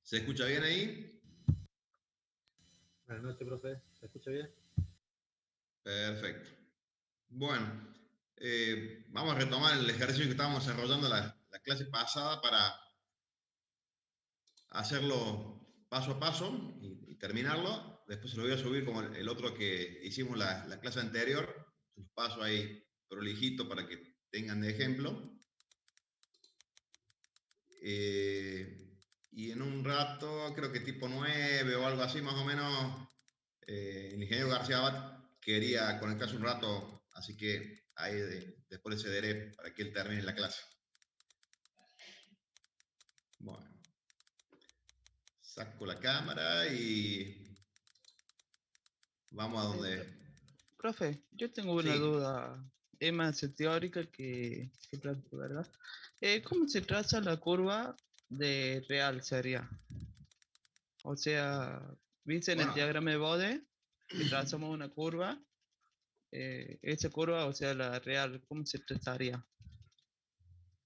¿Se escucha bien ahí? Buenas noches, profe. ¿Se escucha bien? Perfecto. Bueno, vamos a retomar el ejercicio que estábamos desarrollando la clase pasada para hacerlo paso a paso y terminarlo. Después se lo voy a subir como el otro que hicimos la clase anterior. Se los paso ahí prolijito para que tengan de ejemplo. Y en un rato, creo que tipo 9 o algo así más o menos, el ingeniero García Abad quería conectarse un rato, así que ahí después le cederé para que él termine la clase. Bueno, saco la cámara y vamos a donde... Profe, yo tengo una Sí. duda, es más teórica que práctica, ¿verdad? ¿Cómo se traza la curva de real sería? O sea, viste en el Bueno, diagrama de Bode que trazamos una curva, esa curva, o sea, la real, ¿cómo se trazaría?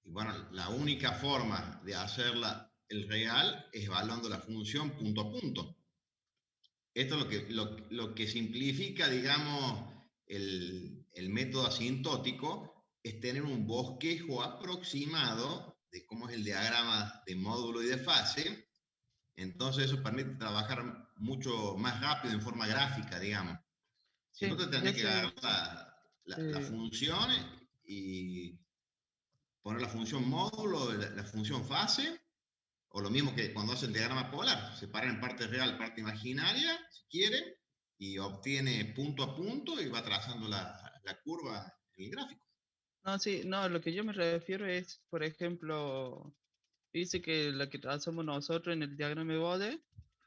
y bueno, la única forma de hacerla el real es evaluando la función punto a punto. Esto es lo que simplifica, digamos, el método asintótico, es tener un bosquejo aproximado de cómo es el diagrama de módulo y de fase. Entonces eso permite trabajar mucho más rápido en forma gráfica, digamos. Si no, Sí, te ya tenés que sé, agarrar la sí, función y poner la función módulo, la función fase, o lo mismo que cuando hace el diagrama polar, separan en parte real, parte imaginaria, si quieren, y obtiene punto a punto y va trazando la curva en el gráfico. no, sí, no, lo que yo me refiero es, por ejemplo, dice que la que trazamos nosotros en el diagrama de Bode,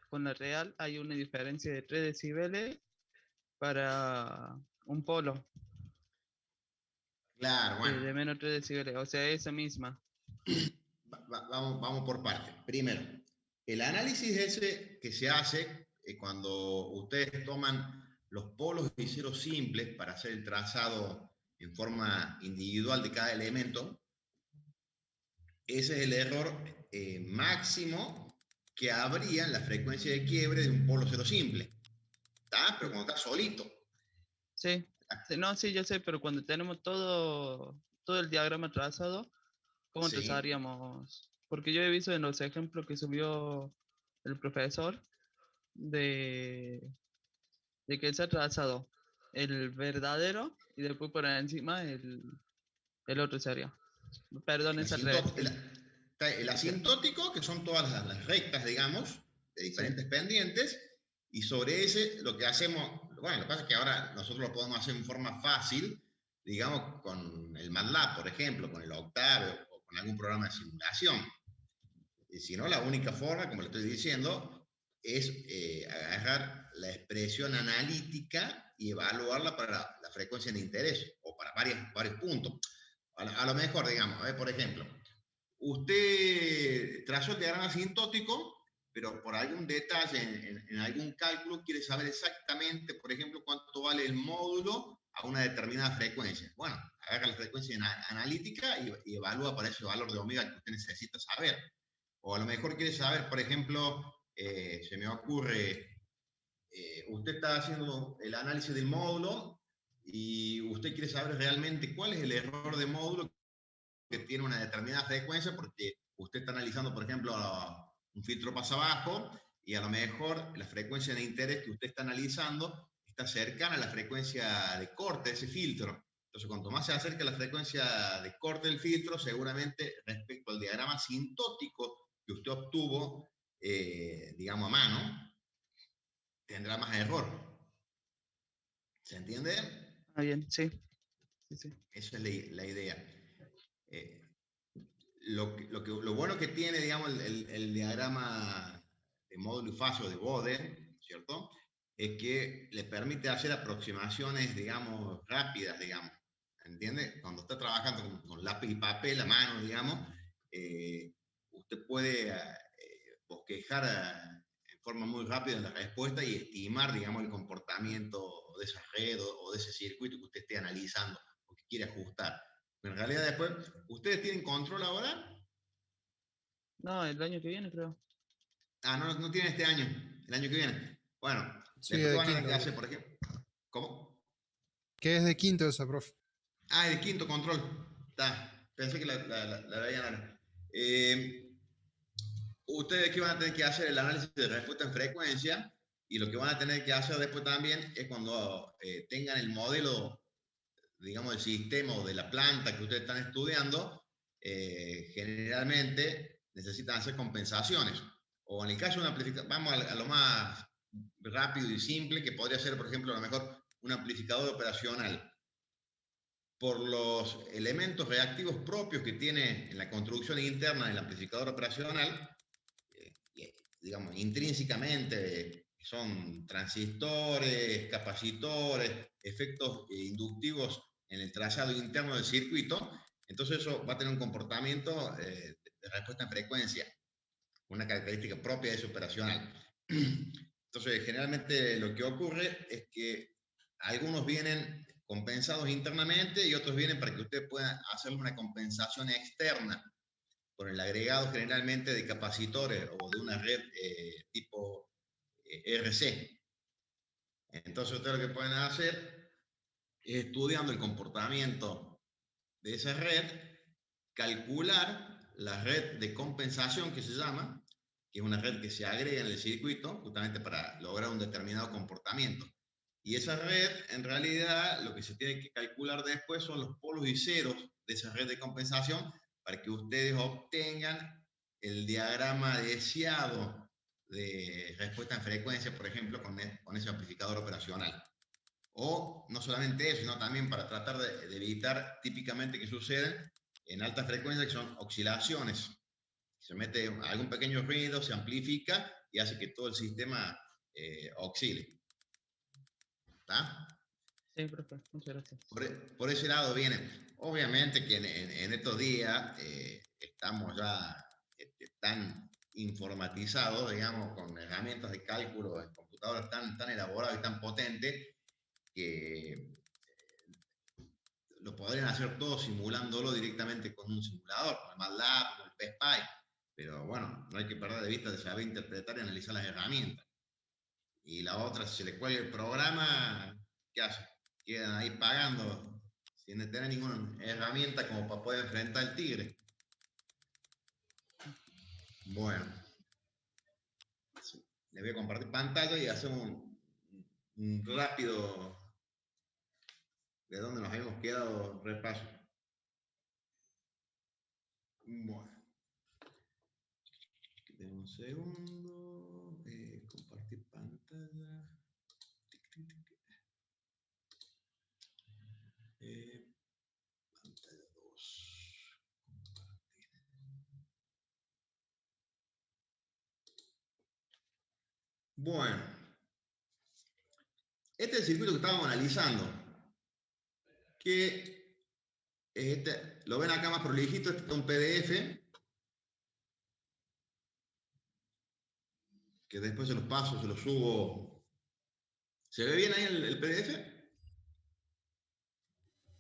con la real hay una diferencia de 3 decibeles para un polo Claro, de bueno, menos 3 decibeles, o sea, esa misma. vamos por partes. Primero, el análisis ese que se hace cuando ustedes toman los polos y ceros simples para hacer el trazado en forma individual de cada elemento, ese es el error máximo que habría en la frecuencia de quiebre de un polo cero simple. ¿Está? Pero cuando está solito. Sí, sí, no, sí, yo sé, pero cuando tenemos todo el diagrama trazado, ¿cómo Sí. trazaríamos? Porque yo he visto en los ejemplos que subió el profesor de, de que se ha trazado el verdadero y después por encima el otro sería. Perdón, es al revés. El asintótico, que son todas las rectas, digamos, de Sí, diferentes pendientes, y sobre ese lo que hacemos, bueno, lo que pasa es que ahora nosotros lo podemos hacer en forma fácil, digamos, con el MATLAB, por ejemplo, con el Octave o con algún programa de simulación. Y si no, la única forma, como le estoy diciendo, es agarrar la expresión analítica y evaluarla para la frecuencia de interés o para varios puntos. A lo mejor, digamos, a ver, por ejemplo, usted trazó el diagrama asintótico, pero por algún detalle en algún cálculo quiere saber exactamente, por ejemplo, cuánto vale el módulo a una determinada frecuencia. Bueno, agarra la frecuencia analítica y evalúa para ese valor de omega que usted necesita saber. O a lo mejor quiere saber, por ejemplo, se me ocurre, usted está haciendo el análisis del módulo y usted quiere saber realmente cuál es el error de módulo que tiene una determinada frecuencia, porque usted está analizando, por ejemplo, un filtro pasa abajo y a lo mejor la frecuencia de interés que usted está analizando está cercana a la frecuencia de corte de ese filtro. Entonces, cuanto más se acerca a la frecuencia de corte del filtro, seguramente respecto al diagrama asintótico que usted obtuvo, digamos, a mano, tendrá más error. ¿Se entiende? ah, bien, sí, sí, sí. Esa es la idea. Eh, lo bueno que tiene, digamos, el diagrama de módulo y fase o de Bode, ¿cierto? Es que le permite hacer aproximaciones, digamos, rápidas, digamos. ¿Entiende? Cuando está trabajando con lápiz y papel a mano, digamos, usted puede bosquejar en forma muy rápida la respuesta y estimar, digamos, el comportamiento de esa red o de ese circuito que usted esté analizando o que quiere ajustar. En realidad después, ¿ustedes tienen control ahora? No, el año que viene creo. Ah, no, no tienen este año, el año que viene. Bueno, Sí, después de van a tener quinto, que hacer, profe. por ejemplo, ¿cómo? ¿Qué es de quinto esa, profe? Ah, el quinto control. Está. Pensé que la veían ahora. Ustedes que van a tener que hacer el análisis de respuesta en frecuencia y lo que van a tener que hacer después también es cuando tengan el modelo, digamos, del sistema o de la planta que ustedes están estudiando, generalmente necesitan hacer compensaciones. O en el caso de un amplificador, vamos a lo más rápido y simple, que podría ser, por ejemplo, a lo mejor un amplificador operacional. Por los elementos reactivos propios que tiene en la construcción interna del amplificador operacional, digamos, intrínsecamente, son transistores, capacitores, efectos inductivos en el trazado interno del circuito, entonces eso va a tener un comportamiento de respuesta en frecuencia, una característica propia de ese operacional. Entonces, generalmente lo que ocurre es que algunos vienen compensados internamente y otros vienen para que usted pueda hacer una compensación externa con el agregado generalmente de capacitores o de una red tipo RC. Entonces ustedes lo que pueden hacer es estudiando el comportamiento de esa red, calcular la red de compensación que se llama, que es una red que se agrega en el circuito justamente para lograr un determinado comportamiento. Y esa red, en realidad, lo que se tiene que calcular después son los polos y ceros de esa red de compensación para que ustedes obtengan el diagrama deseado de respuesta en frecuencia, por ejemplo, con ese amplificador operacional. O no solamente eso, sino también para tratar de evitar típicamente que suceden en alta frecuencia, que son oscilaciones. Se mete algún pequeño ruido, se amplifica y hace que todo el sistema oscile. ¿Está? Sí, profe, muchas gracias. Por ese lado viene. Obviamente que en estos días estamos ya tan informatizados, digamos, con herramientas de cálculo en computadoras tan elaboradas y tan potentes, que lo podrían hacer todo simulándolo directamente con un simulador, con el MATLAB, con el PSPy, pero bueno, no hay que perder de vista de saber interpretar y analizar las herramientas. Y la otra, si se le cuelga el programa, ¿qué hace? Quedan ahí pagando sin tener ninguna herramienta como para poder enfrentar al tigre. Bueno, le voy a compartir pantalla y hacemos un rápido de dónde nos habíamos quedado repaso. Bueno, denme un segundo, compartir pantalla. Pantalla 2. Bueno, este es el circuito que estábamos analizando. Que lo ven acá más prolijito, este es un PDF. Que después se los paso, se los subo. ¿Se ve bien ahí el PDF?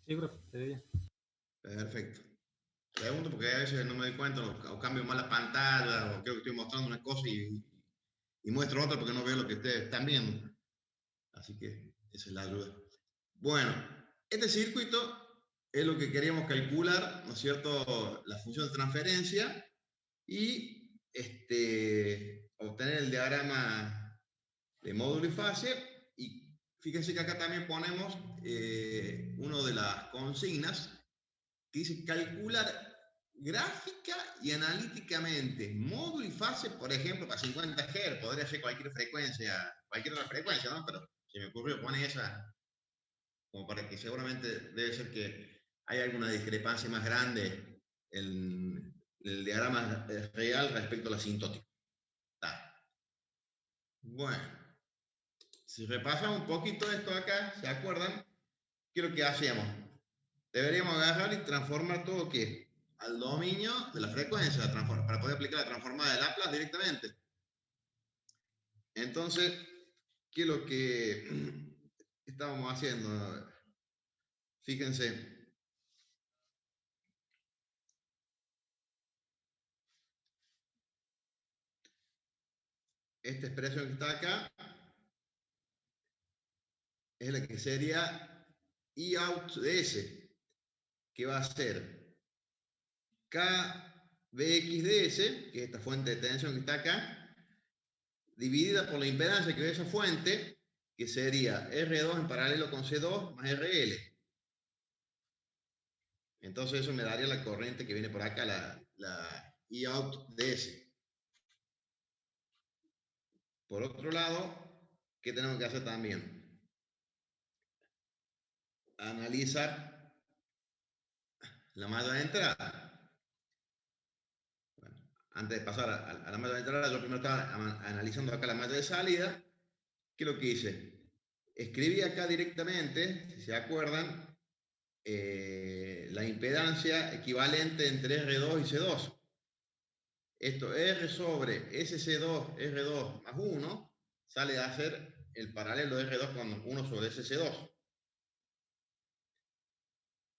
Sí, profe, se ve bien. Perfecto. Pregunto porque a veces no me doy cuenta o cambio mal la pantalla o creo que estoy mostrando una cosa y muestro otra porque no veo lo que ustedes están viendo. Así que esa es la ayuda. Bueno, este circuito es lo que queríamos calcular, ¿no es cierto? La función de transferencia y obtener el diagrama de módulo y fase. Y fíjense que acá también ponemos una de las consignas que dice calcular gráfica y analíticamente módulo y fase, por ejemplo, para 50 Hz, podría ser cualquier frecuencia, cualquier otra frecuencia, ¿no? Pero se me ocurrió poner esa como para que seguramente debe ser que hay alguna discrepancia más grande en el diagrama real respecto a la asintótica. Bueno, si repasamos un poquito esto acá, ¿se acuerdan? ¿Qué es lo que hacíamos? Deberíamos agarrar y transformar todo ¿qué? Al dominio de la frecuencia, para poder aplicar la transformada de Laplace directamente. Entonces, ¿qué es lo que estábamos haciendo? Fíjense. esta expresión que está acá es la que sería I out de S, que va a ser KBX de S, que es esta fuente de tensión que está acá, dividida por la impedancia que ve esa fuente, que sería R2 en paralelo con C2 más RL. Entonces eso me daría la corriente que viene por acá, la I out de S. Por otro lado, ¿qué tenemos que hacer también? Analizar la malla de entrada. Bueno, antes de pasar a la malla de entrada, yo primero estaba analizando acá la malla de salida. ¿Qué es lo que hice? Escribí acá directamente, si se acuerdan, la impedancia equivalente entre R2 y C2. Esto R sobre SC2, R2 más 1, sale a ser el paralelo de R2 con 1 sobre SC2.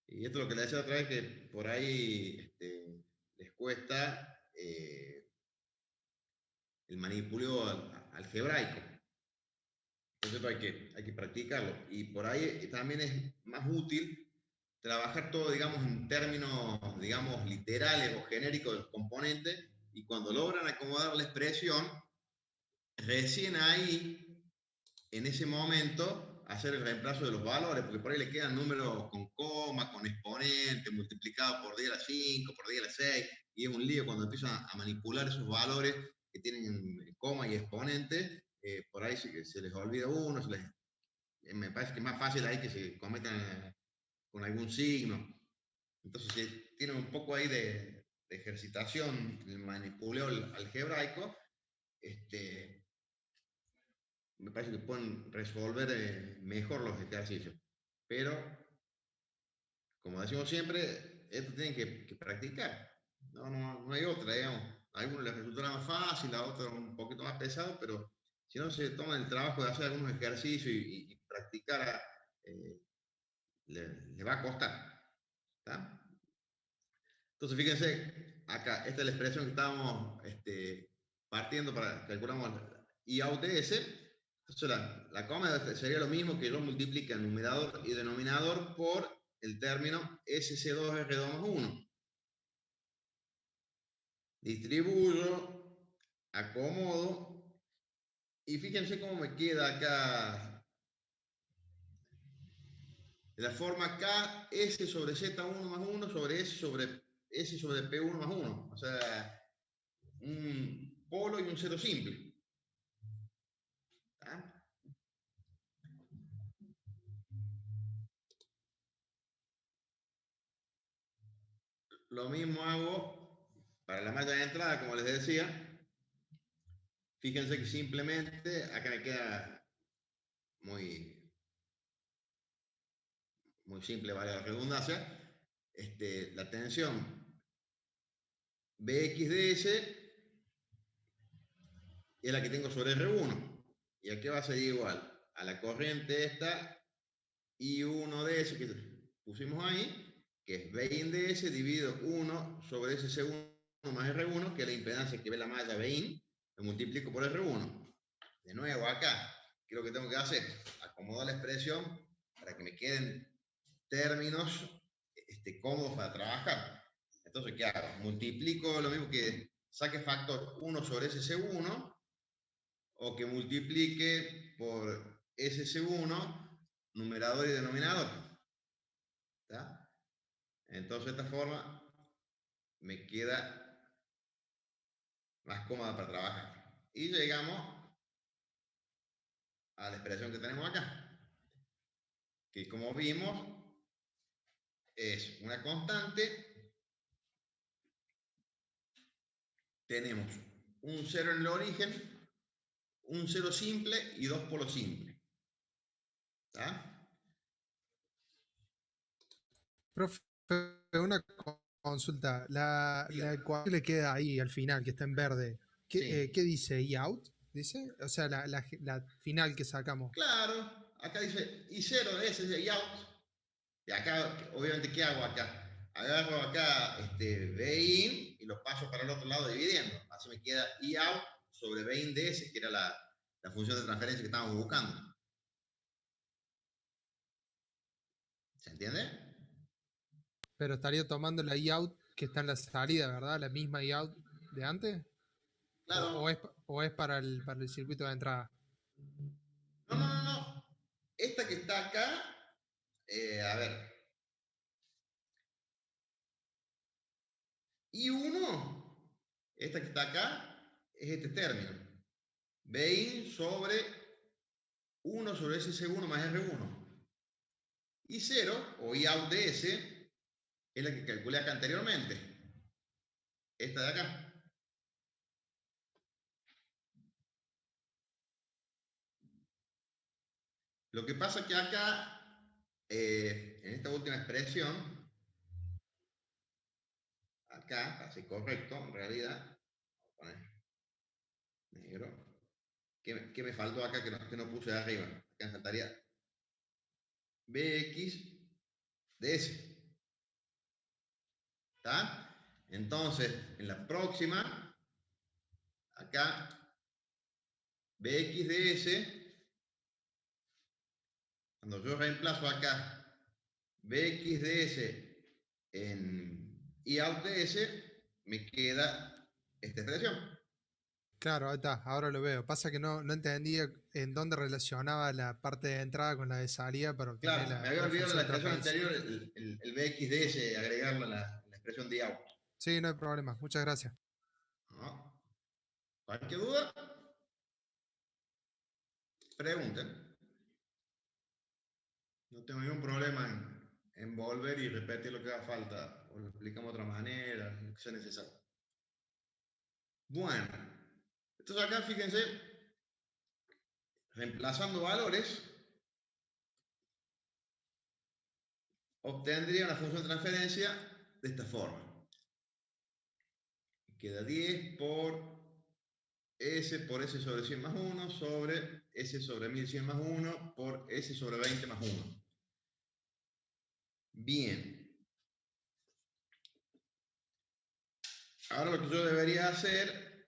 Y esto es lo que le decía otra vez, que por ahí les cuesta el manipulio algebraico. Entonces hay que practicarlo. Y por ahí también es más útil trabajar todo, digamos, en términos, digamos, literales o genéricos de los componentes, y cuando logran acomodar la expresión, recién ahí, en ese momento, hacer el reemplazo de los valores, porque por ahí le quedan números con coma, con exponente, multiplicado por 10 a la 5, por 10 a la 6, y es un lío cuando empiezan a manipular esos valores que tienen coma y exponente, por ahí se les olvida uno, me parece que es más fácil ahí que se cometan con algún signo. Entonces, tiene un poco ahí de ejercitación, el manipuleo algebraico, me parece que pueden resolver mejor los ejercicios. Pero, como decimos siempre, esto tienen que practicar. No hay otra, digamos. A algunos les resultará más fácil, a otros un poquito más pesado, pero si no se toman el trabajo de hacer algunos ejercicios y practicar, le va a costar. ¿Está? Entonces, fíjense, acá, esta es la expresión que estábamos partiendo para calculamos I out de S. Entonces, la coma sería lo mismo que yo multiplique el numerador y denominador por el término SC2R2 más 1. Distribuyo, acomodo, y fíjense cómo me queda acá la forma K, S sobre Z1 más 1 sobre S sobre P1 más 1. O sea, un polo y un cero simple. ¿Tá? Lo mismo hago para la malla de entrada, como les decía. Fíjense que simplemente acá me queda muy, muy simple, vale la redundancia. La tensión BXDS es la que tengo sobre R1. Y aquí va a ser igual a la corriente esta I1DS que pusimos ahí, que es BIN DS dividido 1 sobre SC1 más R1, que es la impedancia que ve la malla BIN, lo multiplico por R1. De nuevo acá, ¿qué es lo que tengo que hacer? Acomodar la expresión para que me queden términos cómodos para trabajar. Entonces, ¿qué hago? Multiplico lo mismo que saque factor 1 sobre SC1, o que multiplique por SC1, numerador y denominador. ¿Está? Entonces, de esta forma me queda más cómoda para trabajar. Y llegamos a la expresión que tenemos acá, que como vimos es una constante. Tenemos un cero en el origen, un cero simple y dos polos simples. ¿Está? Profe, una consulta. La ecuación le queda ahí al final, que está en verde. Sí. ¿Qué dice? ¿I out? ¿Dice? O sea, la final que sacamos. Claro, acá dice I0 de ese es I out. Y acá, obviamente, ¿qué hago acá? Agarro acá BIN y los paso para el otro lado dividiendo. Así me queda I out sobre B in DS, que era la función de transferencia que estábamos buscando. ¿Se entiende? Pero estaría tomando la IOUT que está en la salida, ¿verdad? La misma IOUT de antes. Claro. ¿O es para el circuito de entrada? No. Esta que está acá, a ver. I1, esta que está acá, es este término. Bin sobre 1 sobre SC1 más R1. Y 0, o IOUT DS, es la que calculé acá anteriormente. Esta de acá. Lo que pasa es que acá, en esta última expresión, acá, para ser correcto, en realidad, voy a poner negro. ¿Qué me faltó acá que no puse de arriba? Acá me faltaría BX DS. ¿Está? Entonces, en la próxima, acá, BXDS, cuando yo reemplazo acá BXDS en IOUTDS, me queda esta expresión. Claro, ahí está, ahora lo veo. Pasa que no entendía en dónde relacionaba la parte de entrada con la de salida para obtener Claro, me había la olvidado función la de expresión transferencia. anterior, el BXDS, agregarlo a la expresión de IOUT. Sí, no hay problema. Muchas gracias. ¿No? ¿Cualquier duda? Pregunten. No tengo ningún problema en volver y repetir lo que haga falta, o lo explicamos de otra manera, lo que sea necesario. Bueno, entonces acá fíjense, reemplazando valores, obtendría una función de transferencia de esta forma. Queda 10 por S sobre 100 más 1 sobre S sobre 1100 más 1 por S sobre 20 más 1. Bien. Ahora lo que yo debería hacer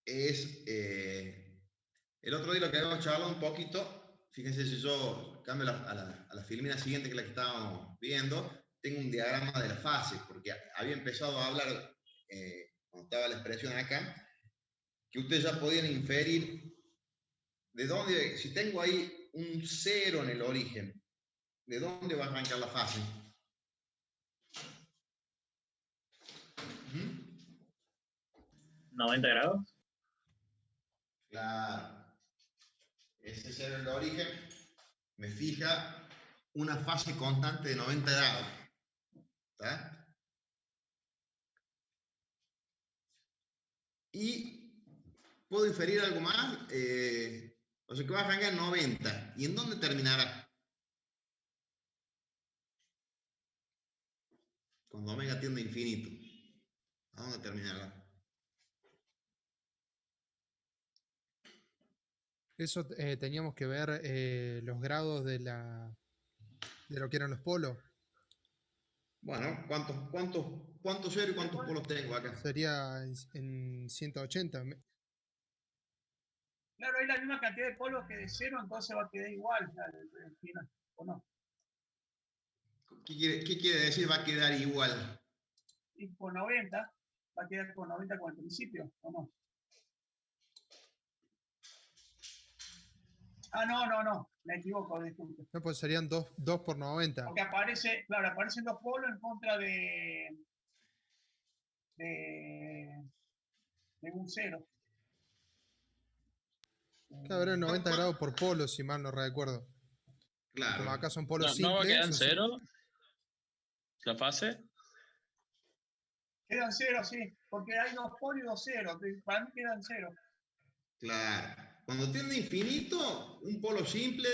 es, el otro día lo que habíamos charlado un poquito, fíjense si yo cambio a la filmina siguiente, que es la que estábamos viendo, tengo un diagrama de las fases, porque había empezado a hablar, cuando estaba la expresión acá, que ustedes ya podían inferir de dónde, si tengo ahí un 0 en el origen, ¿de dónde va a arrancar la fase? 90 grados. Claro. Ese 0 en el origen me fija una fase constante de 90 grados. ¿Está? Y puedo inferir algo más. O sea que va a arrancar en 90. ¿Y en dónde terminará? Cuando omega tiende a infinito. ¿A dónde terminará? Eso teníamos que ver los grados de lo que eran los polos. Bueno, ¿cuántos ceros y cuántos polos tengo acá? Sería en 180. Claro, hay la misma cantidad de polos que de cero, entonces va a quedar igual al final, ¿o no? ¿Qué quiere decir va a quedar igual? Y por 90, va a quedar con 90 como al principio, ¿o no? Ah, no, me equivoco, disculpe. No, pues serían 2 por 90. Porque aparece, claro, aparecen dos polos en contra de un cero. Claro, eran 90 grados por polo, si mal no recuerdo. Claro. Como acá son polos No, simples. ¿no va a quedar en son- cero la fase? Quedan cero, sí, porque hay dos polos y dos ceros. Para mí quedan cero. Claro. Cuando tiende a infinito, un polo simple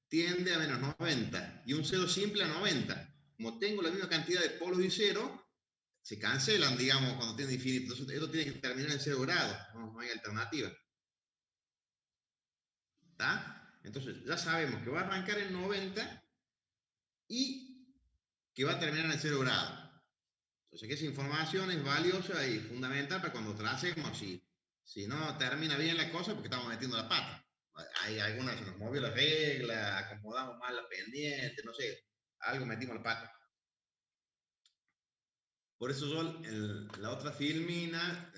tiende a menos 90 y un cero simple a 90. Como tengo la misma cantidad de polos y cero, se cancelan, digamos, cuando tiende a infinito. Entonces, esto tiene que terminar en 0 grados. No hay alternativa. ¿Está? Entonces, ya sabemos que va a arrancar en 90 y que va a terminar en 0 grados. Entonces, que esa información es valiosa y fundamental para cuando tracemos y Si no termina bien la cosa, porque estamos metiendo la pata. Hay algunas, se nos movió la regla, acomodamos mal la pendiente, no sé, algo metimos la pata. Por eso yo en la otra filmina,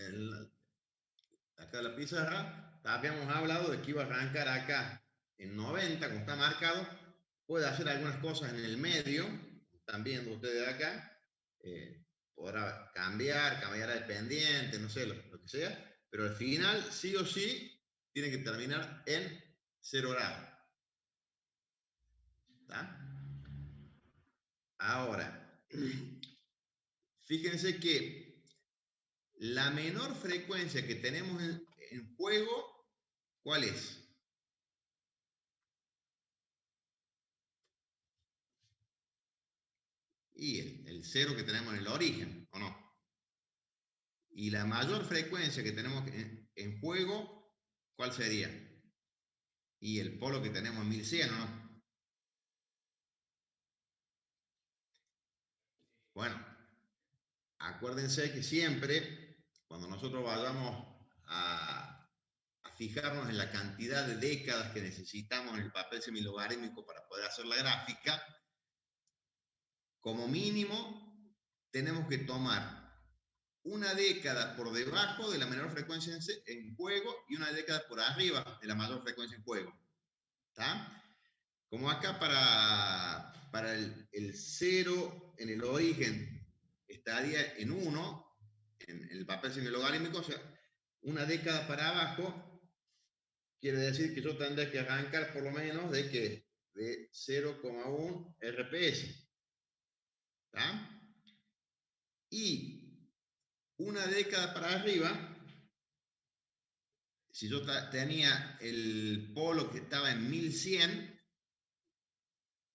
acá en la pizarra, habíamos hablado de que iba a arrancar acá en 90, como está marcado, puede hacer algunas cosas en el medio, están viendo ustedes acá, podrá cambiar el pendiente, no sé, lo que sea, pero al final, sí o sí, tiene que terminar en 0 grados. ¿Está? Ahora, fíjense que la menor frecuencia que tenemos en juego, ¿cuál es? Y el 0 que tenemos en el origen, ¿o no? Y la mayor frecuencia que tenemos en juego, ¿cuál sería? Y el polo que tenemos en 1100, ¿o no? Bueno, acuérdense que siempre, cuando nosotros vayamos a fijarnos en la cantidad de décadas que necesitamos en el papel semilogarítmico para poder hacer la gráfica, como mínimo tenemos que tomar una década por debajo de la menor frecuencia en juego y una década por arriba de la mayor frecuencia en juego. ¿Está? Como acá para el 0 en el origen estaría en 1, en el papel semilogarítmico, o sea, una década para abajo, quiere decir que yo tendré que arrancar por lo menos de 0,1 RPS. ¿Está? Y una década para arriba, si yo tenía el polo que estaba en 1100,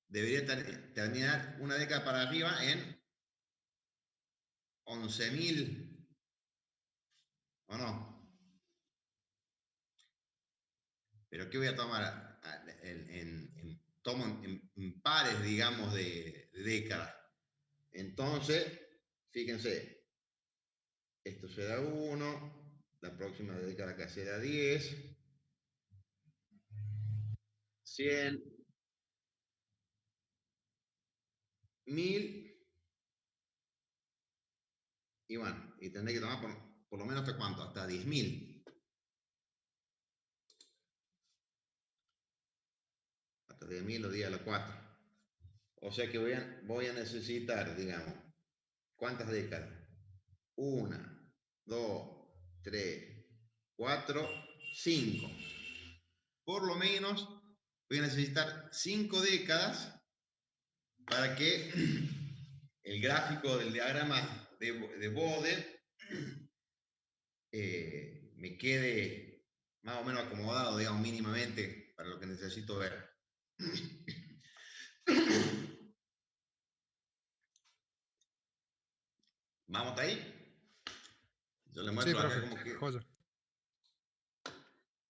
debería terminar una década para arriba en 11.000, ¿o no? Pero ¿qué voy a tomar? Tomo en pares, digamos, de décadas. Entonces, fíjense, esto será 1, la próxima década acá será 10, 100, 1000, y bueno, y tendré que tomar por lo menos hasta cuánto, hasta 10.000. Hasta 10.000 o 10 a la 4. O sea que voy a necesitar, digamos, ¿cuántas décadas? 1, 2, 3, 4, 5. Por lo menos voy a necesitar 5 décadas para que el gráfico del diagrama de Bode me quede más o menos acomodado, digamos, mínimamente para lo que necesito ver. ¿Vamos hasta ahí? Yo le muestro Sí, acá profe. como que... Joya.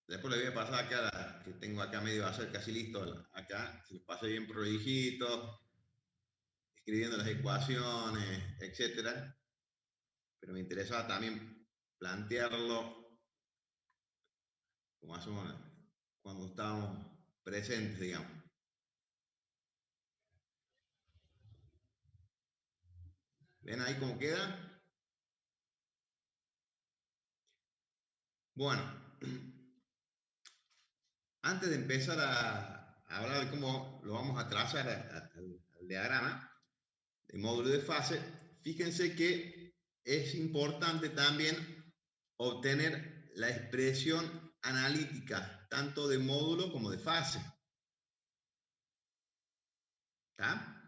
Después le voy a pasar acá, que tengo acá medio a hacer casi listo, acá, se los pasé bien prolijito, escribiendo las ecuaciones, etcétera. Pero me interesaba también plantearlo como hacemos cuando estábamos presentes, digamos. ¿Ven ahí cómo queda? Bueno, antes de empezar a hablar de cómo lo vamos a trazar al diagrama de módulo de fase, fíjense que es importante también obtener la expresión analítica, tanto de módulo como de fase. ¿Está?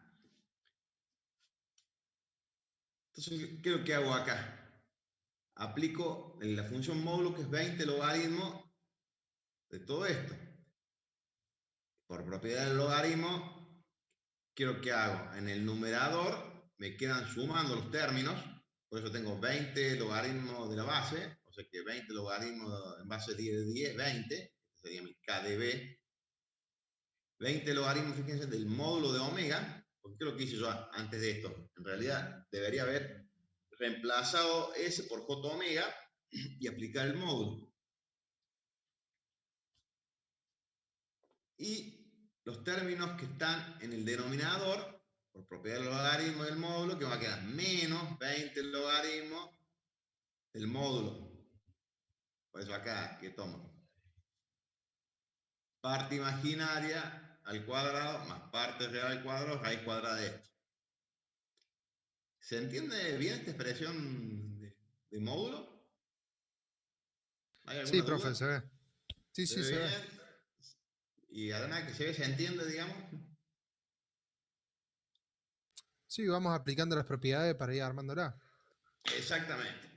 Entonces, ¿qué es lo que hago acá? Aplico la función módulo, que es 20 logaritmos de todo esto. Por propiedad del logaritmo, ¿qué es lo que hago? En el numerador me quedan sumando los términos, por eso tengo 20 logaritmos de la base, o sea que 20 logaritmos en base 10 de 10, 20, este sería mi KdB. 20 logaritmos, fíjense, del módulo de omega, porque ¿qué es lo que hice yo antes de esto? En realidad debería haber reemplazado S por J omega, y aplicar el módulo. Y los términos que están en el denominador, por propiedad del logaritmo del módulo, que va a quedar menos 20 logaritmo del módulo. Por eso acá, que tomo parte imaginaria al cuadrado más parte real al cuadrado, raíz cuadrada de esto. ¿Se entiende bien esta expresión de módulo? ¿Hay alguna Sí, duda? profe, se ve. Sí, ¿Se sí, ve se ve. bien? Y además que se ve, se entiende, digamos. Sí, vamos aplicando las propiedades para ir armándola. Exactamente.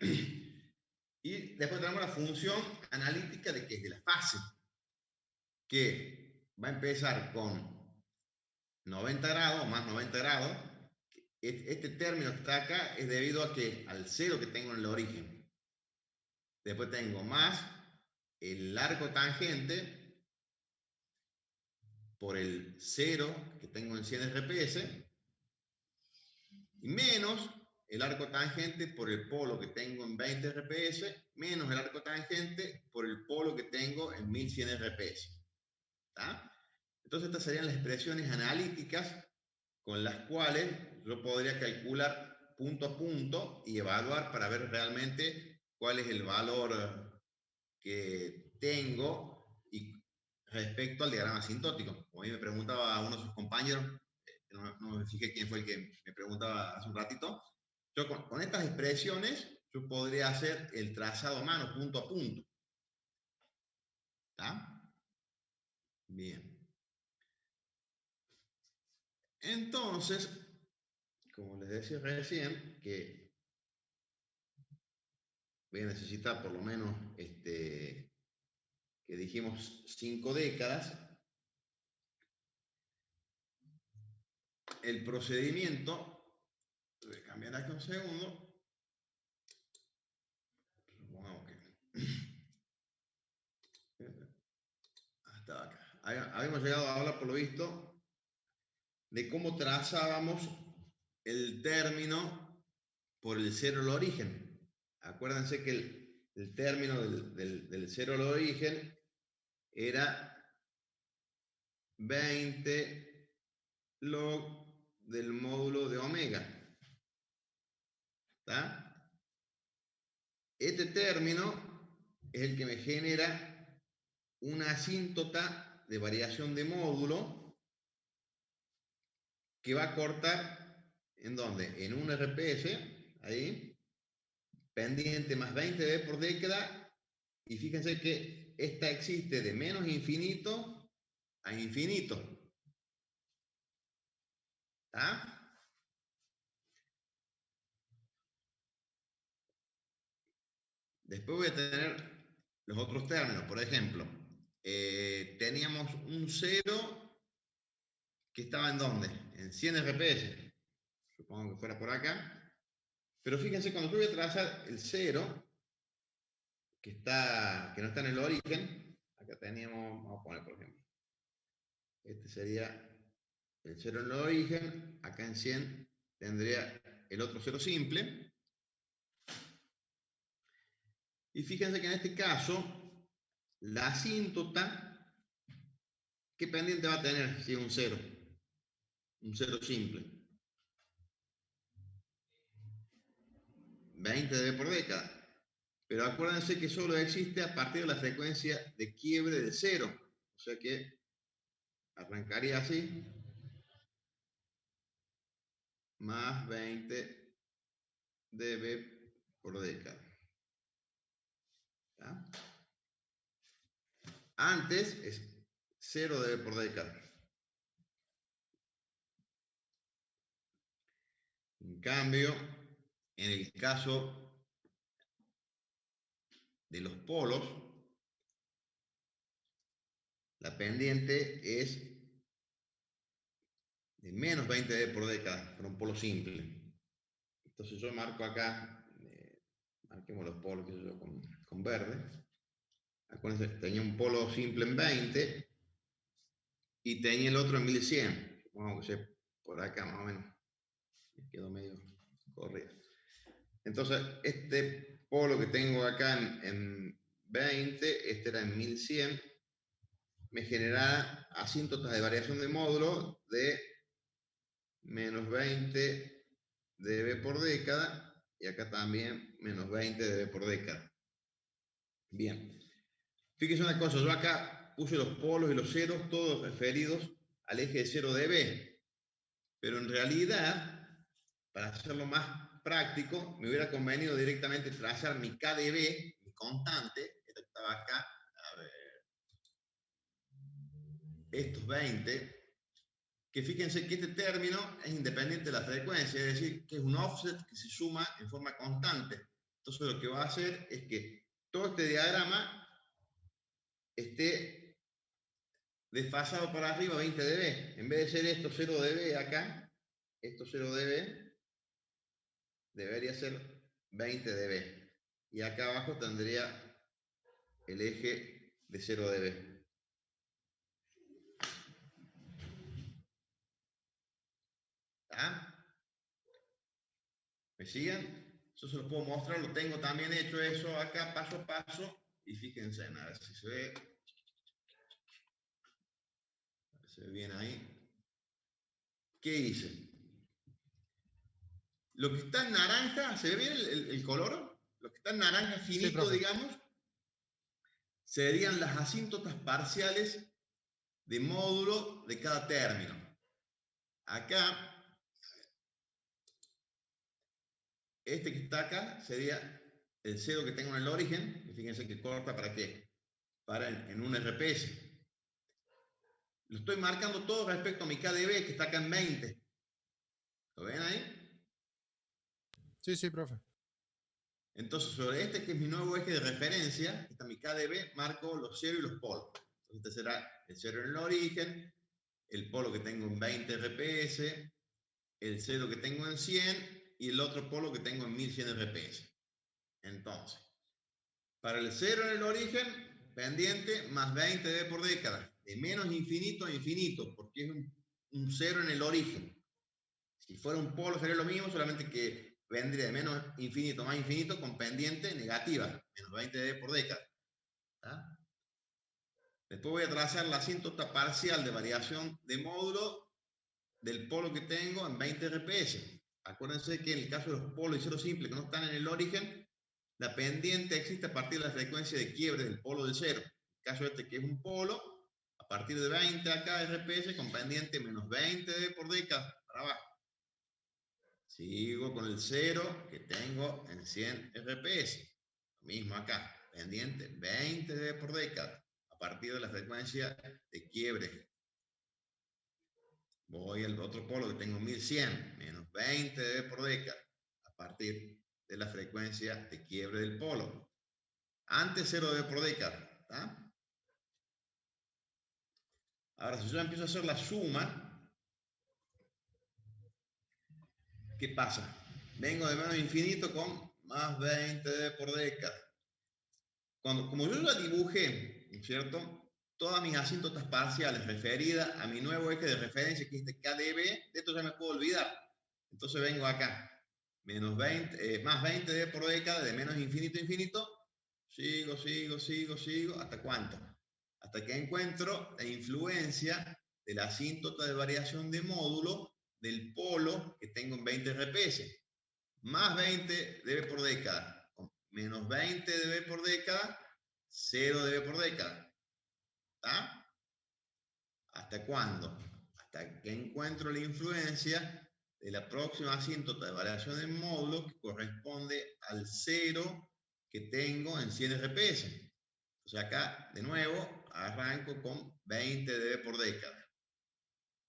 Y después tenemos la función analítica de que es de la fase, que va a empezar con 90 grados, más 90 grados. Este término que está acá es debido a que al cero que tengo en el origen. Después tengo más el arco tangente por el 0 que tengo en 100 RPS y menos el arco tangente por el polo que tengo en 20 RPS menos el arco tangente por el polo que tengo en 1100 RPS. ¿Tá? Entonces estas serían las expresiones analíticas con las cuales yo podría calcular punto a punto y evaluar para ver realmente cuál es el valor que tengo y respecto al diagrama asintótico. Como a mí me preguntaba uno de sus compañeros, no me fijé quién fue el que me preguntaba hace un ratito, yo con estas expresiones yo podría hacer el trazado a mano, punto a punto. ¿Está? Bien. Entonces, como les decía recién, que voy a necesitar por lo menos, que dijimos 5 décadas, el procedimiento, voy a cambiar aquí un segundo, supongamos que hasta acá. Habíamos llegado a hablar, por lo visto, de cómo trazábamos el término por el cero al origen. Acuérdense que el término del cero al origen era 20 log del módulo de omega. ¿Está? Este término es el que me genera una asíntota de variación de módulo que va a cortar, ¿en dónde? En un RPS, ahí, pendiente más 20 V por década, y fíjense que esta existe de menos infinito a infinito. ¿Está? Después voy a tener los otros términos. Por ejemplo, teníamos un 0 que estaba ¿en dónde? En 100 RPS. Supongo que fuera por acá. Pero fíjense, cuando yo voy a trazar el 0, que no está en el origen, acá teníamos, vamos a poner por ejemplo, este sería el 0 en el origen, acá en 100 tendría el otro 0 simple. Y fíjense que en este caso, la asíntota, ¿qué pendiente va a tener si es un 0? Un 0 simple. 20 dB por década. Pero acuérdense que solo existe a partir de la frecuencia de quiebre de 0. O sea que arrancaría así. Más 20 dB por década. ¿Ya? Antes es 0 dB por década. En cambio, en el caso de los polos, la pendiente es de menos 20 dB por década para un polo simple. Entonces yo marco acá, marquemos los polos con verde. Acuérdense, tenía un polo simple en 20 y tenía el otro en 1100. Supongo que sea por acá más o menos. Me quedó medio corrido. Entonces, este polo que tengo acá en 20, este era en 1100, me generará asíntotas de variación de módulo de menos 20 dB por década, y acá también menos 20 dB por década. Bien, fíjense una cosa, yo acá puse los polos y los ceros, todos referidos al eje de 0 dB, pero en realidad, para hacerlo más práctico, me hubiera convenido directamente trazar mi KdB, mi constante, esta que estaba acá, a ver, estos 20, que fíjense que este término es independiente de la frecuencia, es decir, que es un offset que se suma en forma constante. Entonces lo que va a hacer es que todo este diagrama esté desfasado para arriba 20 dB. En vez de ser esto 0 dB acá, esto 0 dB, debería ser 20 dB. Y acá abajo tendría el eje de 0 dB. ¿Ah? ¿Me siguen? Eso se lo puedo mostrar, lo tengo también hecho eso acá paso a paso. Y fíjense, a ver si se ve. Se ve bien ahí. ¿Qué hice? Lo que está en naranja, ¿se ve bien el color? Lo que está en naranja finito, profe. digamos, serían las asíntotas parciales de módulo de cada término. Acá, este que está acá sería el cero que tengo en el origen. Y fíjense que corta para qué. Para en un RPS. Lo estoy marcando todo respecto a mi KdB, que está acá en 20. ¿Lo ven ahí? Sí, sí, profe. Entonces, sobre este que es mi nuevo eje de referencia, está mi KdB, marco los ceros y los polos. Entonces, este será el cero en el origen, el polo que tengo en 20 RPS, el cero que tengo en 100 y el otro polo que tengo en 1100 RPS. Entonces, para el cero en el origen, pendiente más 20 dB por década, de menos infinito a infinito, porque es un cero en el origen. Si fuera un polo sería lo mismo, solamente que vendría de menos infinito más infinito con pendiente negativa, menos 20 dB por década. ¿Tá? Después voy a trazar la asíntota parcial de variación de módulo del polo que tengo en 20 RPS. Acuérdense que en el caso de los polos y ceros simples que no están en el origen, la pendiente existe a partir de la frecuencia de quiebre del polo del cero. En el caso este que es un polo, a partir de 20 acá RPS con pendiente menos 20 dB por década para abajo. Sigo con el 0 que tengo en 100 RPS. Lo mismo acá, pendiente 20 dB por década, a partir de la frecuencia de quiebre. Voy al otro polo que tengo 1100, menos 20 dB por década, a partir de la frecuencia de quiebre del polo. Antes 0 dB por década. ¿Tá? Ahora, si yo empiezo a hacer la suma, ¿qué pasa? Vengo de menos infinito con más 20 dB por década. Como yo ya dibujé, ¿cierto? Todas mis asíntotas parciales referidas a mi nuevo eje de referencia, que es este KdB, de esto ya me puedo olvidar. Entonces vengo acá, menos 20, más 20 dB por década, de menos infinito a infinito, sigo, ¿hasta cuánto? Hasta que encuentro la influencia de la asíntota de variación de módulo del polo que tengo en 20 RPS. Más 20 dB por década, menos 20 dB por década, 0 dB por década. ¿Está? ¿Hasta cuándo? Hasta que encuentro la influencia de la próxima asíntota de variación de módulo que corresponde al 0 que tengo en 100 RPS. Entonces acá, de nuevo, arranco con 20 dB por década.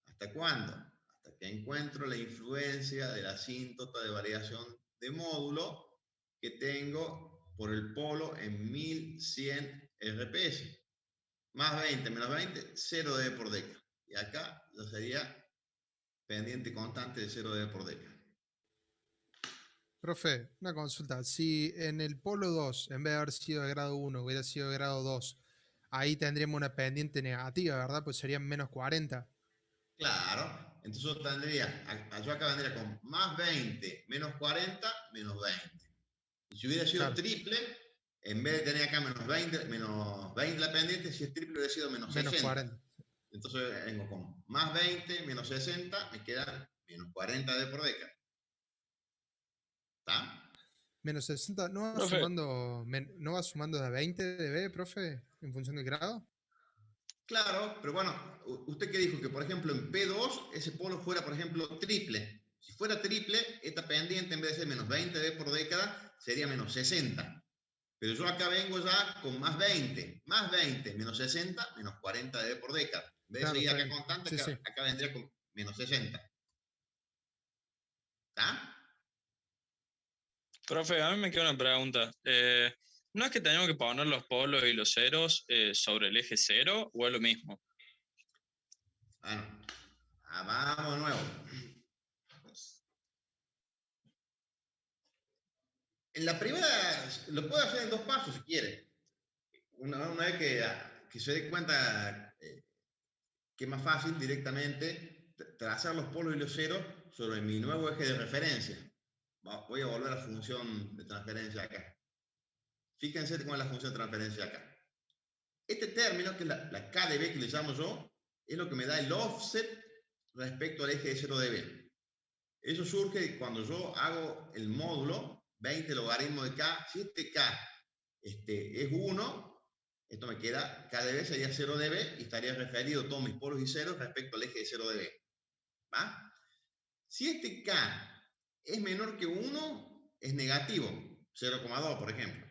¿Hasta cuándo? Hasta que encuentro la influencia de la asíntota de variación de módulo que tengo por el polo en 1100 RPS. Más 20 menos 20, 0 dB por década. Y acá ya sería pendiente constante de 0 dB por década. Profe, una consulta. Si en el polo 2, en vez de haber sido de grado 1, hubiera sido de grado 2, ahí tendríamos una pendiente negativa, ¿verdad? Pues serían menos 40. Claro, entonces yo tendría, yo acá vendría con más 20 menos 40 menos 20. Y si hubiera sido Claro. triple, en vez de tener acá menos 20 la pendiente, si es triple hubiera sido menos Menos 60. 40. Entonces vengo con más 20, menos 60, me queda menos 40 dB por década. ¿Está? Menos 60, ¿no va Profe. sumando, no va sumando de 20 dB, profe, en función del grado? Claro, pero bueno, usted que dijo que, por ejemplo, en P2 ese polo fuera, por ejemplo, triple. Si fuera triple, esta pendiente en vez de ser menos 20 dB por década, sería menos 60. Pero yo acá vengo ya con más 20, menos 60, menos 40 dB por década. En vez de Claro, seguir está acá bien. constante, Sí, sí. acá vendría con menos 60. ¿Está? Profe, a mí me queda una pregunta. ¿No es que tenemos que poner los polos y los ceros sobre el eje cero o es lo mismo? Bueno, vamos de nuevo. En la primera, lo puedo hacer en 2 pasos si quiere. Una vez que se dé cuenta que es más fácil directamente trazar los polos y los ceros sobre mi nuevo eje de referencia. Voy a volver a la función de transferencia acá. Fíjense cómo es la función de transferencia acá. Este término, que es la K de B que le llamo yo, es lo que me da el offset respecto al eje de 0 dB. Eso surge cuando yo hago el módulo 20 logaritmo de K. Si este K es 1, esto me queda, K dB sería 0 dB y estaría referido todos mis polos y ceros respecto al eje de 0 dB. ¿Va? Si este K es menor que 1, es negativo, 0,2 por ejemplo.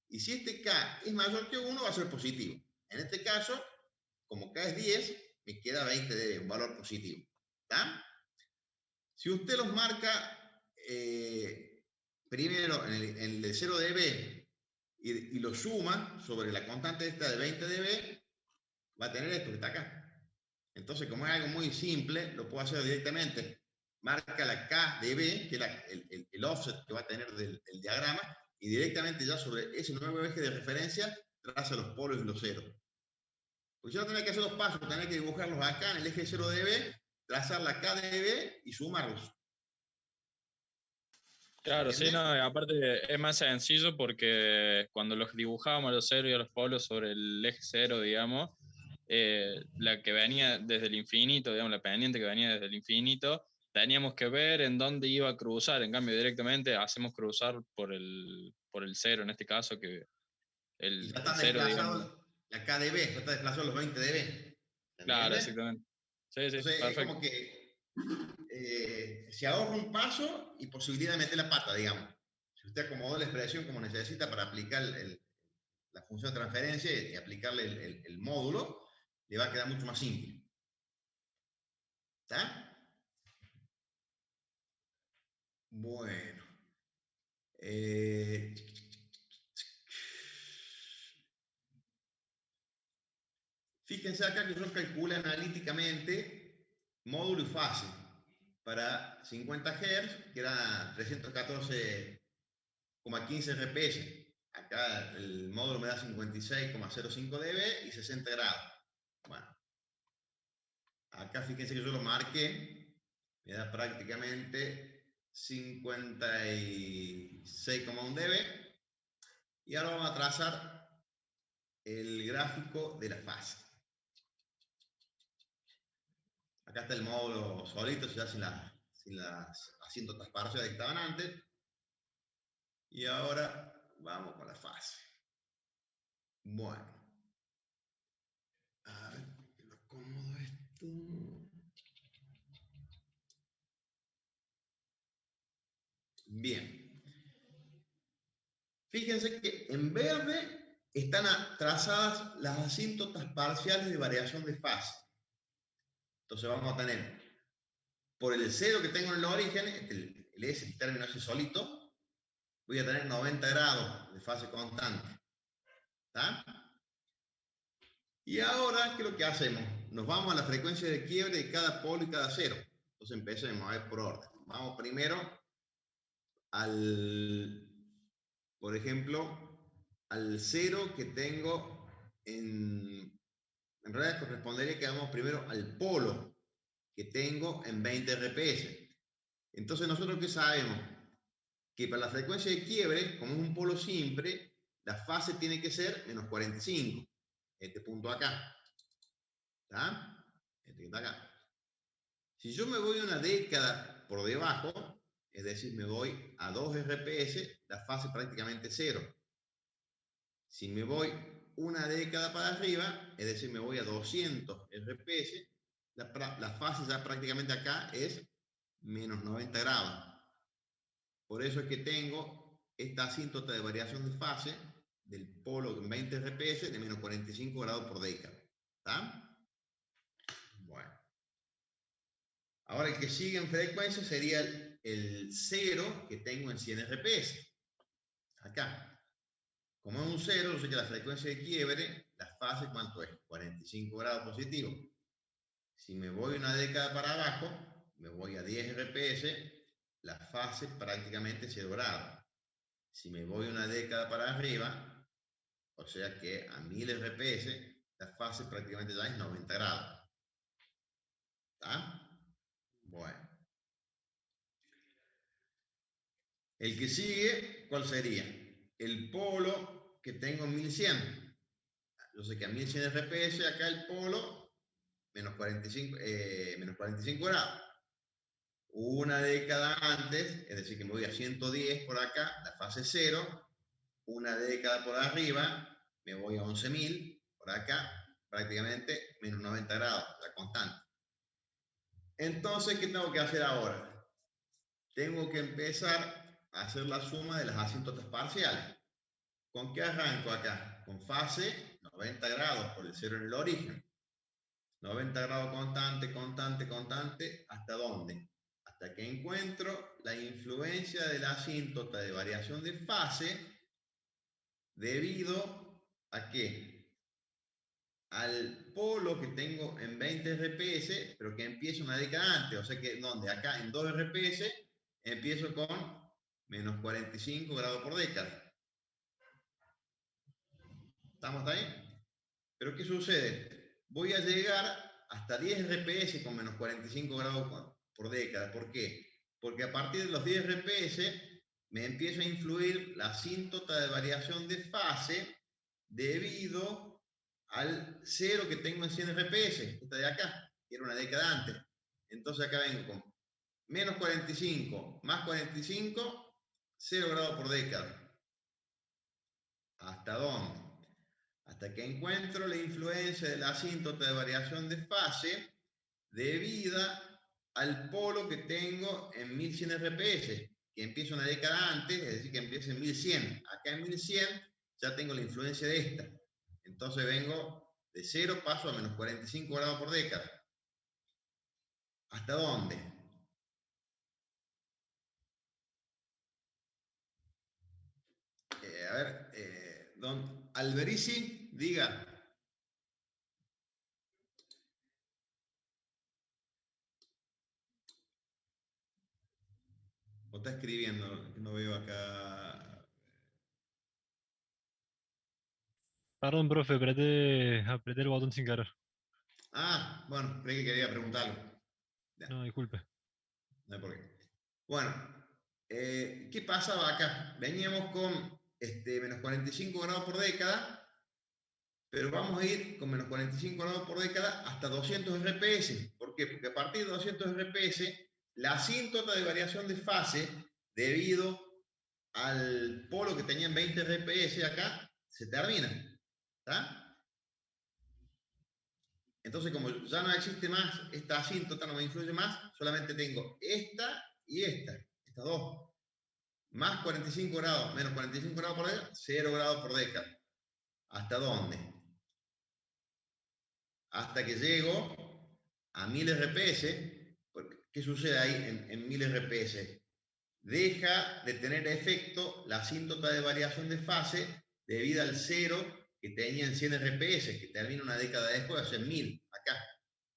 Y si este K es mayor que 1, va a ser positivo. En este caso, como K es 10, me queda 20 dB, un valor positivo. ¿Está? Si usted los marca primero en el de 0 dB y lo suma sobre la constante esta de 20 dB, va a tener esto que está acá. Entonces, como es algo muy simple, lo puedo hacer directamente. Marca la K dB, que es el offset que va a tener del diagrama, y directamente ya sobre ese nuevo eje de referencia traza los polos y los ceros. Porque yo no tenía que hacer 2 pasos, tenía que dibujarlos acá en el eje 0 dB, trazar la K dB y sumarlos. Claro, sí, no, y aparte es más sencillo porque cuando los dibujábamos los ceros y a los polos sobre el eje cero, digamos, la que venía desde el infinito, digamos, la pendiente que venía desde el infinito, teníamos que ver en dónde iba a cruzar. En cambio, directamente hacemos cruzar por el cero, en este caso, que Y ya el está cero, digamos. desplazado la K dB, ya está desplazado los 20 dB. Claro, ¿Entiendes? exactamente. Sí, sí, Entonces es perfecto. como que se ahorra un paso y posibilidad de meter la pata, digamos. Si usted acomodó la expresión como necesita para aplicar la función de transferencia y aplicarle el módulo, le va a quedar mucho más simple. ¿Está? Bueno. Fíjense acá que yo calculé analíticamente módulo y fase para 50 Hz, que era 314,15 RPS. Acá el módulo me da 56,05 dB y 60 grados. Bueno, acá fíjense que yo lo marqué, me da prácticamente 56,1 dB. Y ahora vamos a trazar el gráfico de la fase. Acá está el módulo solito, ya sin las asíntotas parciales que estaban antes. Y ahora vamos con la fase. Bueno. A ver, que lo acomodo esto. Bien. Fíjense que en verde están trazadas las asíntotas parciales de variación de fase. Entonces vamos a tener, por el cero que tengo en el origen, el S, el término ese solito, voy a tener 90 grados de fase constante. ¿Está? Y ahora, ¿qué es lo que hacemos? Nos vamos a la frecuencia de quiebre de cada polo y cada cero. Entonces empecemos a ver por orden. Vamos primero por ejemplo, al cero que tengo en realidad correspondería que vamos primero al polo que tengo en 20 RPS. Entonces, ¿nosotros qué sabemos? que para la frecuencia de quiebre, como es un polo simple, la fase tiene que ser menos 45. Este punto acá. ¿Está? Este que está acá. Si yo me voy una década por debajo, es decir, me voy a 2 RPS, la fase es prácticamente 0. Si me voy una década para arriba, es decir, me voy a 200 RPS, la fase ya prácticamente acá es menos 90 grados. Por eso es que tengo esta asíntota de variación de fase del polo en 20 RPS de menos 45 grados por década. ¿Está? Bueno. Ahora el que sigue en frecuencia sería el 0 que tengo en 100 RPS. Acá. Como es un 0, yo sé que la frecuencia de quiebre, la fase, ¿cuánto es? 45 grados positivo. Si me voy una década para abajo, me voy a 10 RPS, la fase prácticamente 0 grados. Si me voy una década para arriba, o sea que a 1000 RPS, la fase prácticamente ya es 90 grados. ¿Está? Bueno. El que sigue, ¿cuál sería? El polo que tengo en 1100. Yo sé que a 1100 RPS, acá el polo, menos 45 grados. Una década antes, es decir, que me voy a 110 por acá, la fase 0. Una década por arriba, me voy a 11.000 por acá, prácticamente menos 90 grados, la constante. Entonces, ¿qué tengo que hacer ahora? Tengo que empezar a hacer la suma de las asíntotas parciales. ¿Con qué arranco acá? Con fase 90 grados por el 0 en el origen. 90 grados constante, constante, constante, ¿hasta dónde? Hasta que encuentro la influencia de la asíntota de variación de fase debido a qué? Al polo que tengo en 20 RPS, pero que empieza una década antes, o sea que donde acá en 2 RPS empiezo con menos 45 grados por década. ¿Estamos ahí? Pero ¿qué sucede? Voy a llegar hasta 10 RPS con menos 45 grados por década. ¿Por qué? Porque a partir de los 10 RPS me empiezo a influir la asíntota de variación de fase debido al 0 que tengo en 100 RPS, esta de acá, que era una década antes. Entonces acá vengo con menos 45 más 45, 0 grados por década. ¿Hasta dónde? Hasta que encuentro la influencia de la asíntota de variación de fase debida al polo que tengo en 1100 RPS, que empieza una década antes, es decir, que empieza en 1100. Acá en 1100 ya tengo la influencia de esta. Entonces vengo de 0, paso a menos 45 grados por década. ¿Hasta dónde? A ver, don Alberici, diga. ¿O está escribiendo? No veo acá. Perdón, profe, apreté el botón sin querer. Ah, bueno, creí que quería preguntar algo. Ya, No, disculpe. no hay por qué. Bueno, ¿qué pasaba acá? Veníamos con menos 45 grados por década, pero vamos a ir con menos 45 grados por década hasta 200 RPS. ¿Por qué? Porque a partir de 200 RPS, la asíntota de variación de fase, debido al polo que tenía en 20 RPS acá, se termina. ¿Está? Entonces, como ya no existe más esta asíntota, no me influye más, solamente tengo esta y estas dos. Más 45 grados, menos 45 grados por década, 0 grados por década. ¿Hasta dónde? Hasta que llego a 1000 RPS. ¿Qué sucede ahí en 1000 RPS? Deja de tener efecto la asíntota de variación de fase debido al 0 que tenía en 100 RPS, que termina una década después, o sea, en 1000, acá.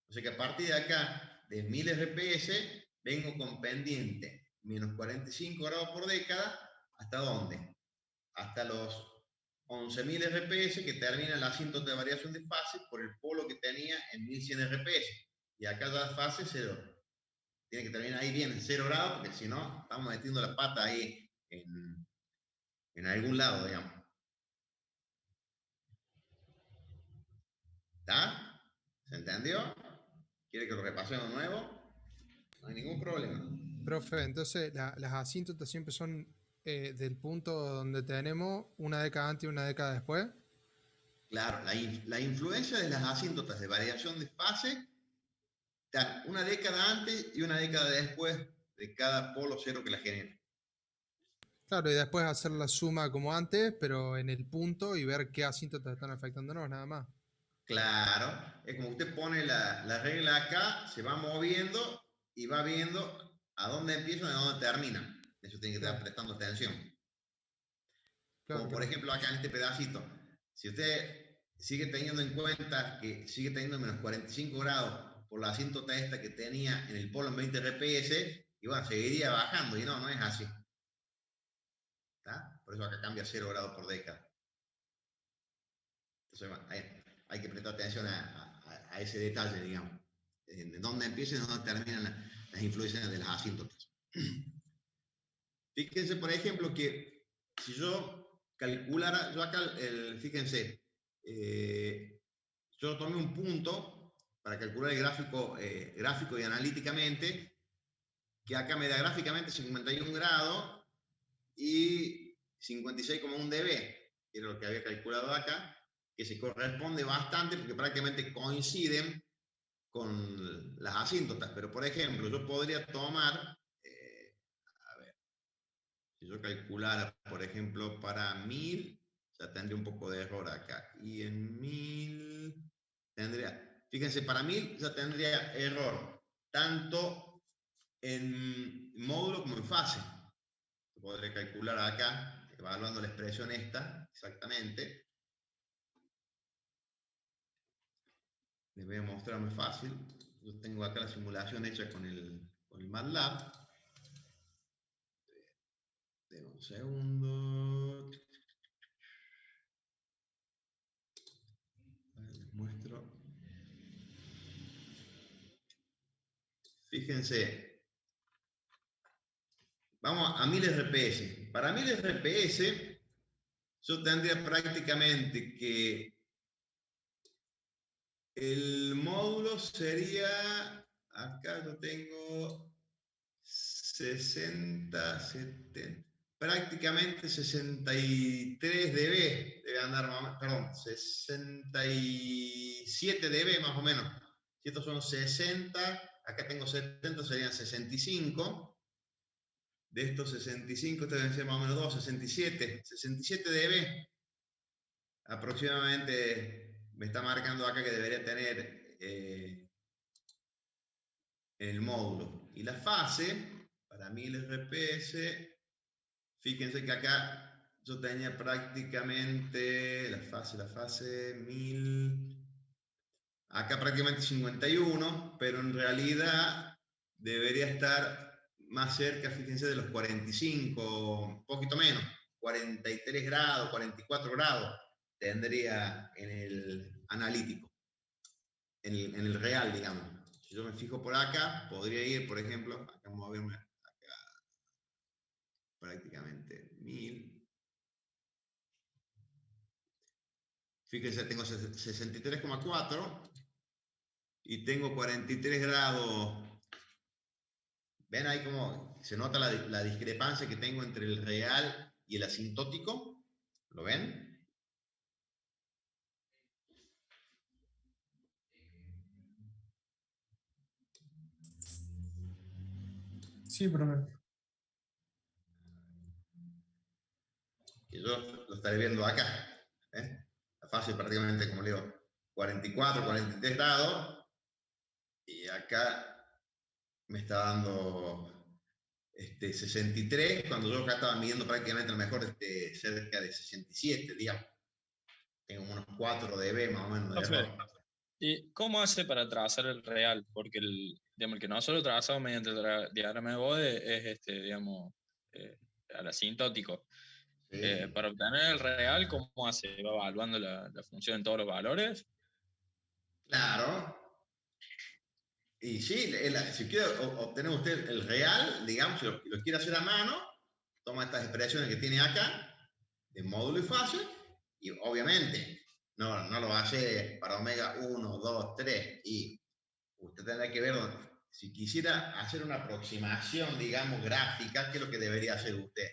O sea que a partir de acá, de 1000 RPS, vengo con pendiente menos 45 grados por década, ¿hasta dónde? Hasta los 11.000 RPS, que termina la asíntota de variación de fase por el polo que tenía en 1100 RPS. Y acá la fase 0. Tiene que terminar ahí bien, en 0 grados, porque si no, estamos metiendo la pata ahí en algún lado, digamos. ¿Está? ¿Se entendió? ¿Quiere que lo repasemos de nuevo? No hay ningún problema. Profe, entonces las asíntotas siempre son del punto donde tenemos una década antes y una década después. Claro, la influencia de las asíntotas de variación de fase dan una década antes y una década después de cada polo cero que la genera. Claro, y después hacer la suma como antes, pero en el punto y ver qué asíntotas están afectándonos, nada más. Claro, es como usted pone la regla acá, se va moviendo y va viendo a dónde empieza y a dónde termina. Eso tiene que estar prestando atención. Claro, Como por ejemplo acá en este pedacito, si usted sigue teniendo en cuenta que sigue teniendo menos 45 grados por la asíntota esta que tenía en el polo en 20 RPS, y bueno, seguiría bajando, y no es así. ¿Está? Por eso acá cambia 0 grados por década. Entonces, bueno, hay que prestar atención a ese detalle, digamos, de dónde empiezan y dónde terminan las influencias de las asíntotas. Fíjense, por ejemplo, que si yo calculara, yo acá, fíjense, yo tomé un punto para calcular el gráfico y analíticamente, que acá me da gráficamente 51 grados y 56,1 dB, que era lo que había calculado acá, que se corresponde bastante porque prácticamente coinciden con las asíntotas. Pero, por ejemplo, yo podría tomar, a ver, si yo calculara, por ejemplo, para 1000, ya tendría un poco de error acá. Y en 1000 tendría, fíjense, para 1000 ya tendría error, tanto en módulo como en fase. Podré calcular acá, evaluando la expresión esta, exactamente. Les voy a mostrar muy fácil. Yo tengo acá la simulación hecha con el MATLAB. Denme un segundo. Les muestro. Fíjense. Vamos a 1000 RPS. Para 1000 RPS, yo tendría prácticamente que el módulo sería, acá yo tengo 60, 70, prácticamente 63 dB, debe andar, perdón, 67 dB más o menos. Si estos son 60, acá tengo 70, serían 65. De estos 65, estos deben ser más o menos 2, 67 dB. Aproximadamente me está marcando acá que debería tener el módulo. Y la fase, para 1000 RPS, fíjense que acá yo tenía prácticamente la fase 1000, acá prácticamente 51, pero en realidad debería estar más cerca, fíjense, de los 45, un poquito menos, 43 grados, 44 grados tendría en el analítico, en el real, digamos. Si yo me fijo por acá, podría ir, por ejemplo, acá moverme acá, prácticamente 1000. Fíjense, tengo 63,4 y tengo 43 grados. ¿Ven ahí cómo se nota la discrepancia que tengo entre el real y el asintótico? ¿Lo ven? Sí, profe. Que yo lo estaré viendo acá. ¿Eh? La fase prácticamente, como le digo, 44, 43 grados. Y acá me está dando 63, cuando yo acá estaba midiendo prácticamente a lo mejor cerca de 67, digamos. Tengo unos 4 dB más o menos de error. ¿Y cómo hace para trazar el real? Porque digamos, el que nosotros trazamos mediante el diagrama de Bode es digamos, al asintótico. Sí. Para obtener el real, ¿cómo hace? ¿Va evaluando la función en todos los valores? Claro. Y sí, si quiere obtener usted el real, digamos, si lo quiere hacer a mano, toma estas expresiones que tiene acá, de módulo y fase, y obviamente no lo hace para omega 1, 2, 3, y usted tendrá que ver, si quisiera hacer una aproximación, digamos, gráfica, ¿qué es lo que debería hacer usted?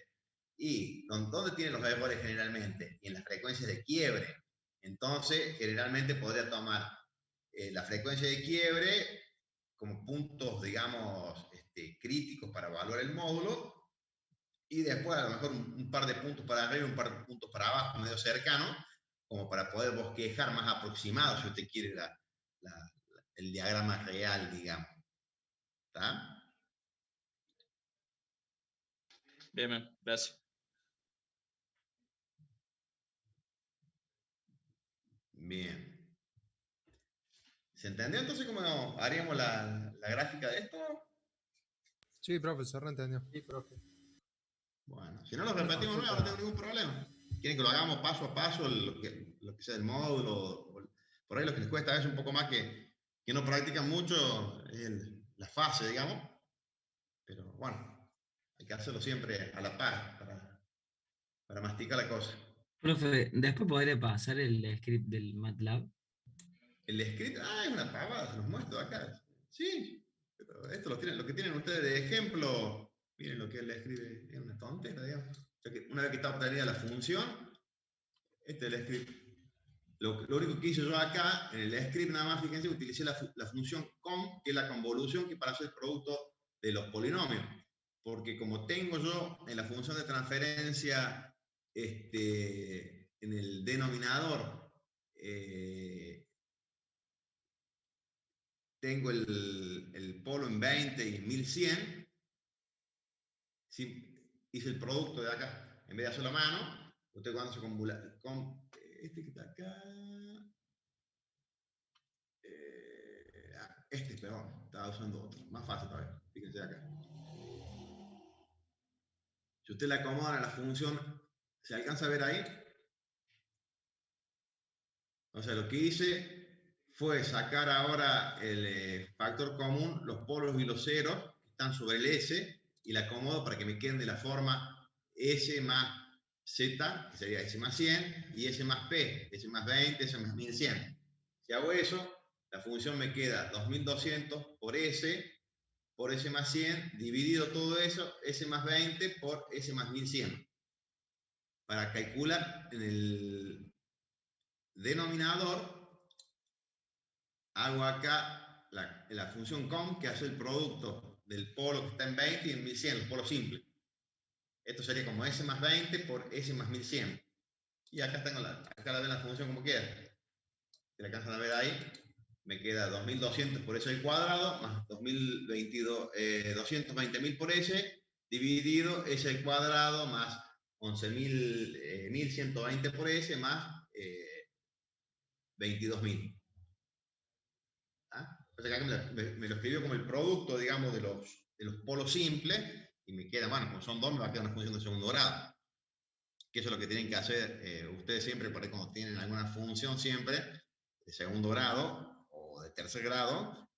Y ¿dónde tienen los errores generalmente? Y en las frecuencias de quiebre. Entonces, generalmente podría tomar la frecuencia de quiebre como puntos, digamos, críticos para evaluar el módulo, y después a lo mejor un par de puntos para arriba y un par de puntos para abajo, medio cercano, como para poder bosquejar más aproximado, si usted quiere el diagrama real, digamos. ¿Está? Bien, gracias. Bien. ¿Se entendió entonces cómo haríamos la gráfica de esto? Sí, profe, se reentendió. Sí, profe. Bueno, si no lo repetimos nuevo, no tengo ningún problema. ¿Quieren que lo hagamos paso a paso, lo que sea el módulo? Por ahí lo que les cuesta a veces un poco más que no practican mucho es la fase, digamos. Pero bueno, hay que hacerlo siempre a la par para masticar la cosa. Profe, ¿después podría pasar el script del MATLAB? El script, es una pavada, se los muestro acá. Sí, pero esto lo que tienen ustedes de ejemplo, miren lo que él escribe, es una tontera, digamos. O sea que una vez que está obtenida la función, este es el script. Lo único que hice yo acá, en el script nada más, fíjense, utilicé la función com, que es la convolución, que para hacer el producto de los polinomios. Porque como tengo yo en la función de transferencia, en el denominador, tengo el polo en 20 y 1100, hice el producto de acá. En vez de hacerlo a mano, usted cuando se este que está acá, perdón, estaba usando otro, más fácil todavía, fíjense acá. Si usted le acomoda a la función, ¿se alcanza a ver ahí? O sea, lo que hice fue sacar ahora el factor común, los polos y los ceros, que están sobre el S, y la acomodo para que me queden de la forma S más Z, que sería S más 100, y S más P, S más 20, S más 1100. Si hago eso, la función me queda 2200 por S más 100, dividido todo eso, S más 20 por S más 1100. Para calcular en el denominador, hago acá la función com, que hace el producto del polo que está en 20 y en 1100, el polo simple. Esto sería como S más 20 por S más 1100. Y acá tengo acá la ven la función como queda. Si la alcanzan a ver ahí, me queda 2200 por S al cuadrado, más 220.000 por S, dividido S al cuadrado, más 11.120 por S, más 22.000. ¿Ah? O sea, acá me lo escribió como el producto, digamos, de los polos simples, y me queda, bueno, como son dos, me va a quedar una función de segundo grado. Que eso es lo que tienen que hacer ustedes siempre, por ahí cuando tienen alguna función siempre, de segundo grado o de tercer grado,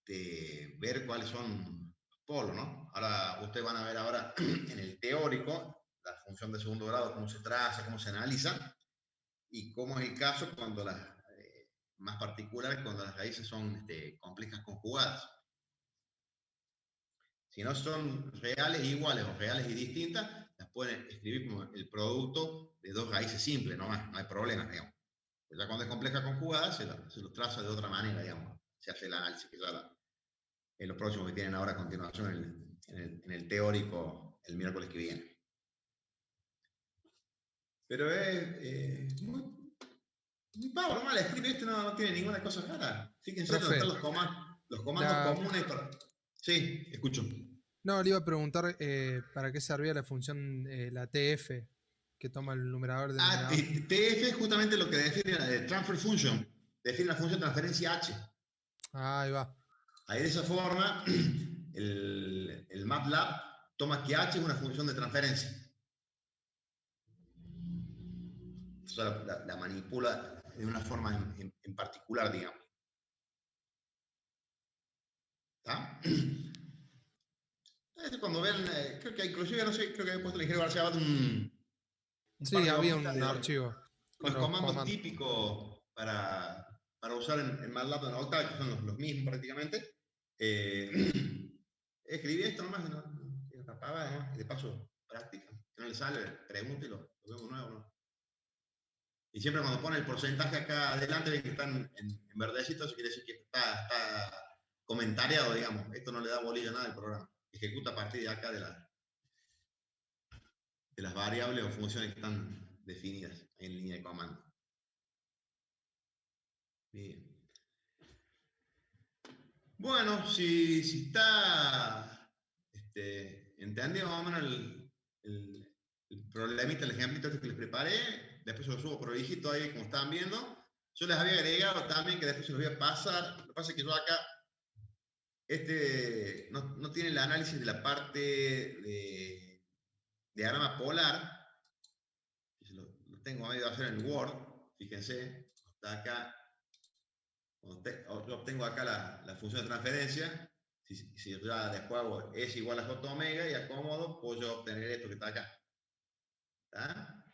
ver cuáles son los polos, ¿no? Ahora, ustedes van a ver ahora en el teórico, la función de segundo grado, cómo se traza, cómo se analiza, y cómo es el caso cuando más particular cuando las raíces son complejas conjugadas. Si no son reales iguales o reales y distintas, las pueden escribir como el producto de dos raíces simples, no hay problema, digamos. Pues ya cuando es compleja conjugada, se lo traza de otra manera, digamos. Se hace el análisis, que ya es lo próximo que tienen ahora a continuación en el teórico el miércoles que viene. Pero es muy normal, el script no tiene ninguna cosa rara. Fíjense dónde están los comandos comunes. Sí, escucho. No, le iba a preguntar para qué servía la función, la TF, que toma el numerador del denominador. TF es justamente lo que define la transfer function. Define la función de transferencia H. Ahí va. Ahí de esa forma, el MATLAB toma que H es una función de transferencia. O sea, la manipula de una forma en particular, digamos. ¿Está? veces cuando ven, creo que inclusive, no sé, creo que había puesto el ingeniero García Abad un Sí, par de había hojitas un de archivo con los los comandos comandos. típicos para usar en MATLAB en Octave, que son los mismos prácticamente. Escribí esto nomás, y lo tapaba, ¿no? Y de paso, práctica. Si no le sale, pregunto y lo vemos nuevo, ¿no? Y siempre cuando pone el porcentaje acá adelante, ven que están en verdecito, eso quiere decir que está comentariado, digamos. Esto no le da bolilla a nada al programa. Ejecuta a partir de acá de las variables o funciones que están definidas en línea de comando. Bien. Bueno, si está entendido más o menos el problemita, el ejemplito este que les preparé, después se lo subo por dígito ahí como estaban viendo. Yo les había agregado también que después se los voy a pasar. Lo que pasa es que yo acá no tiene el análisis de la parte de diagrama polar. Lo tengo medio a hacer en Word, fíjense, está acá. Yo obtengo acá la función de transferencia. Si yo ya después hago S igual a J omega y acomodo, puedo yo obtener esto que está acá. ¿Está?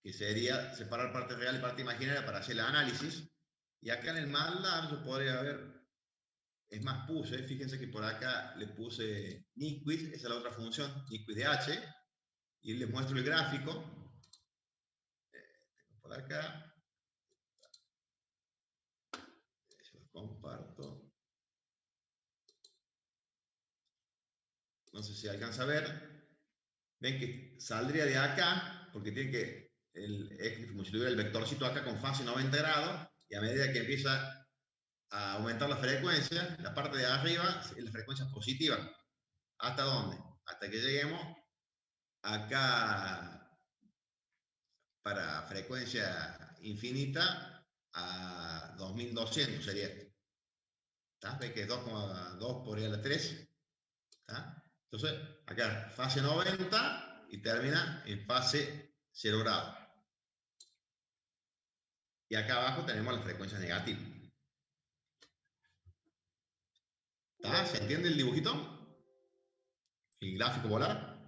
Que sería separar parte real y parte imaginaria para hacer el análisis. Y acá en el MATLAB yo podría ver, es más puse, fíjense que por acá le puse Niquid, esa es la otra función, Niquid de H, y les muestro el gráfico. Por acá, se los comparto. No sé si alcanza a ver. Ven que saldría de acá, porque tiene que, es como si tuviera el vectorcito acá con fase 90 grados, y a medida que empieza a aumentar la frecuencia, la parte de arriba es la frecuencia positiva. ¿Hasta dónde? Hasta que lleguemos acá para frecuencia infinita a 2200 sería esto. ¿Está? Ven que es 2,2 por I a la 3. ¿Está? Entonces, acá fase 90 y termina en fase 0 grados. Y acá abajo tenemos las frecuencias negativas. ¿Está? ¿Se entiende el dibujito? ¿El gráfico polar?